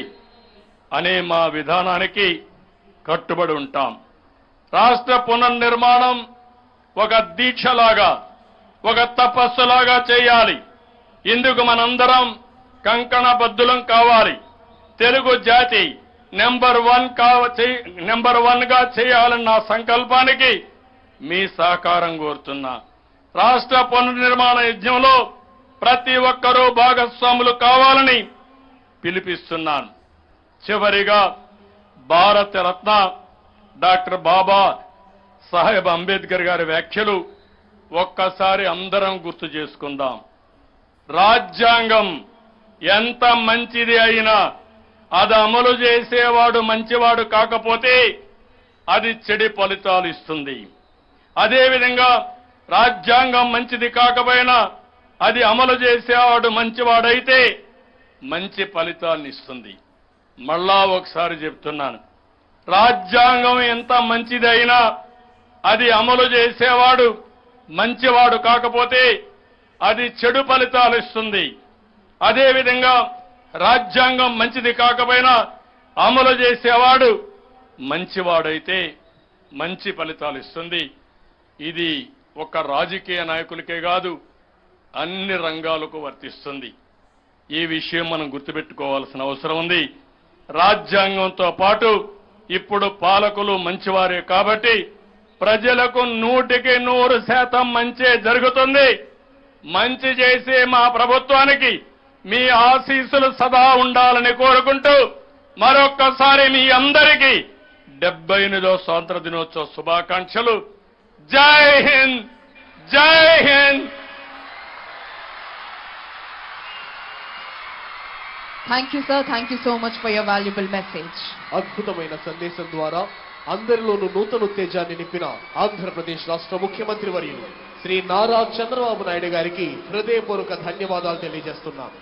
అనే మా విధానానికి కట్టుబడి ఉంటాం. రాష్ట్ర పునర్నిర్మాణం ఒక దీక్షలాగా, ఒక తపస్సులాగా చేయాలి. ఇందుకు మనందరం కంకణబద్ధులం కావాలి. తెలుగు జాతి నెంబర్ 1 గా చేయాలన్న సంకల్పానికి మీ సహకారం కోరుతున్నా. రాష్ట్ర పునర్నిర్మాణ యజ్ఞంలో ప్రతి ఒక్కరూ భాగస్వాములు కావాలని పిలిపిస్తున్నాను. చివరిగా భారత రత్న డాక్టర్ బాబా సాహెబ్ అంబేద్కర్ గారి వ్యాఖ్యలు ఒక్కసారి అందరం గుర్తు చేసుకుందాం. రాజ్యాంగం ఎంత మంచిది అయినా అది అమలు చేసేవాడు మంచివాడు కాకపోతే అది చెడు ఫలితాలు ఇస్తుంది. అదేవిధంగా రాజ్యాంగం మంచిది కాకపోయినా అది అమలు చేసేవాడు మంచివాడైతే మంచి ఫలితాలను ఇస్తుంది. మళ్ళా ఒకసారి చెప్తున్నాను, రాజ్యాంగం ఎంత మంచిది అయినా అది అమలు చేసేవాడు మంచివాడు కాకపోతే అది చెడు ఫలితాలు ఇస్తుంది. అదేవిధంగా రాజ్యాంగం మంచిది కాకపోయినా అమలు చేసేవాడు మంచివాడైతే మంచి ఫలితాలు ఇస్తుంది. ఇది ఒక రాజకీయ నాయకులకే కాదు, అన్ని రంగాలకు వర్తిస్తుంది. ఈ విషయం మనం గుర్తుపెట్టుకోవాల్సిన అవసరం ఉంది. రాజ్యాంగంతో పాటు ఇప్పుడు పాలకులు మంచివారే కాబట్టి ప్రజలకు 100% మంచే జరుగుతుంది. మంచి చేసే మా ప్రభుత్వానికి మీ ఆశీస్సులు సదా ఉండాలని కోరుకుంటూ మరొక్కసారి మీ అందరికీ 78వ స్వాతంత్ర దినోత్సవ శుభాకాంక్షలు. జై హింద్, జై Hind. Thank you, sir. Thank you so much for your valuable message. అద్భుతమైన సందేశం ద్వారా అందరిలోనూ నూతన ఉత్తేజాన్ని నింపిన ఆంధ్రప్రదేశ్ రాష్ట్ర ముఖ్యమంత్రి వర్యులు శ్రీ నారా చంద్రబాబు నాయుడు గారికి హృదయపూర్వక ధన్యవాదాలు తెలియజేస్తున్నాను.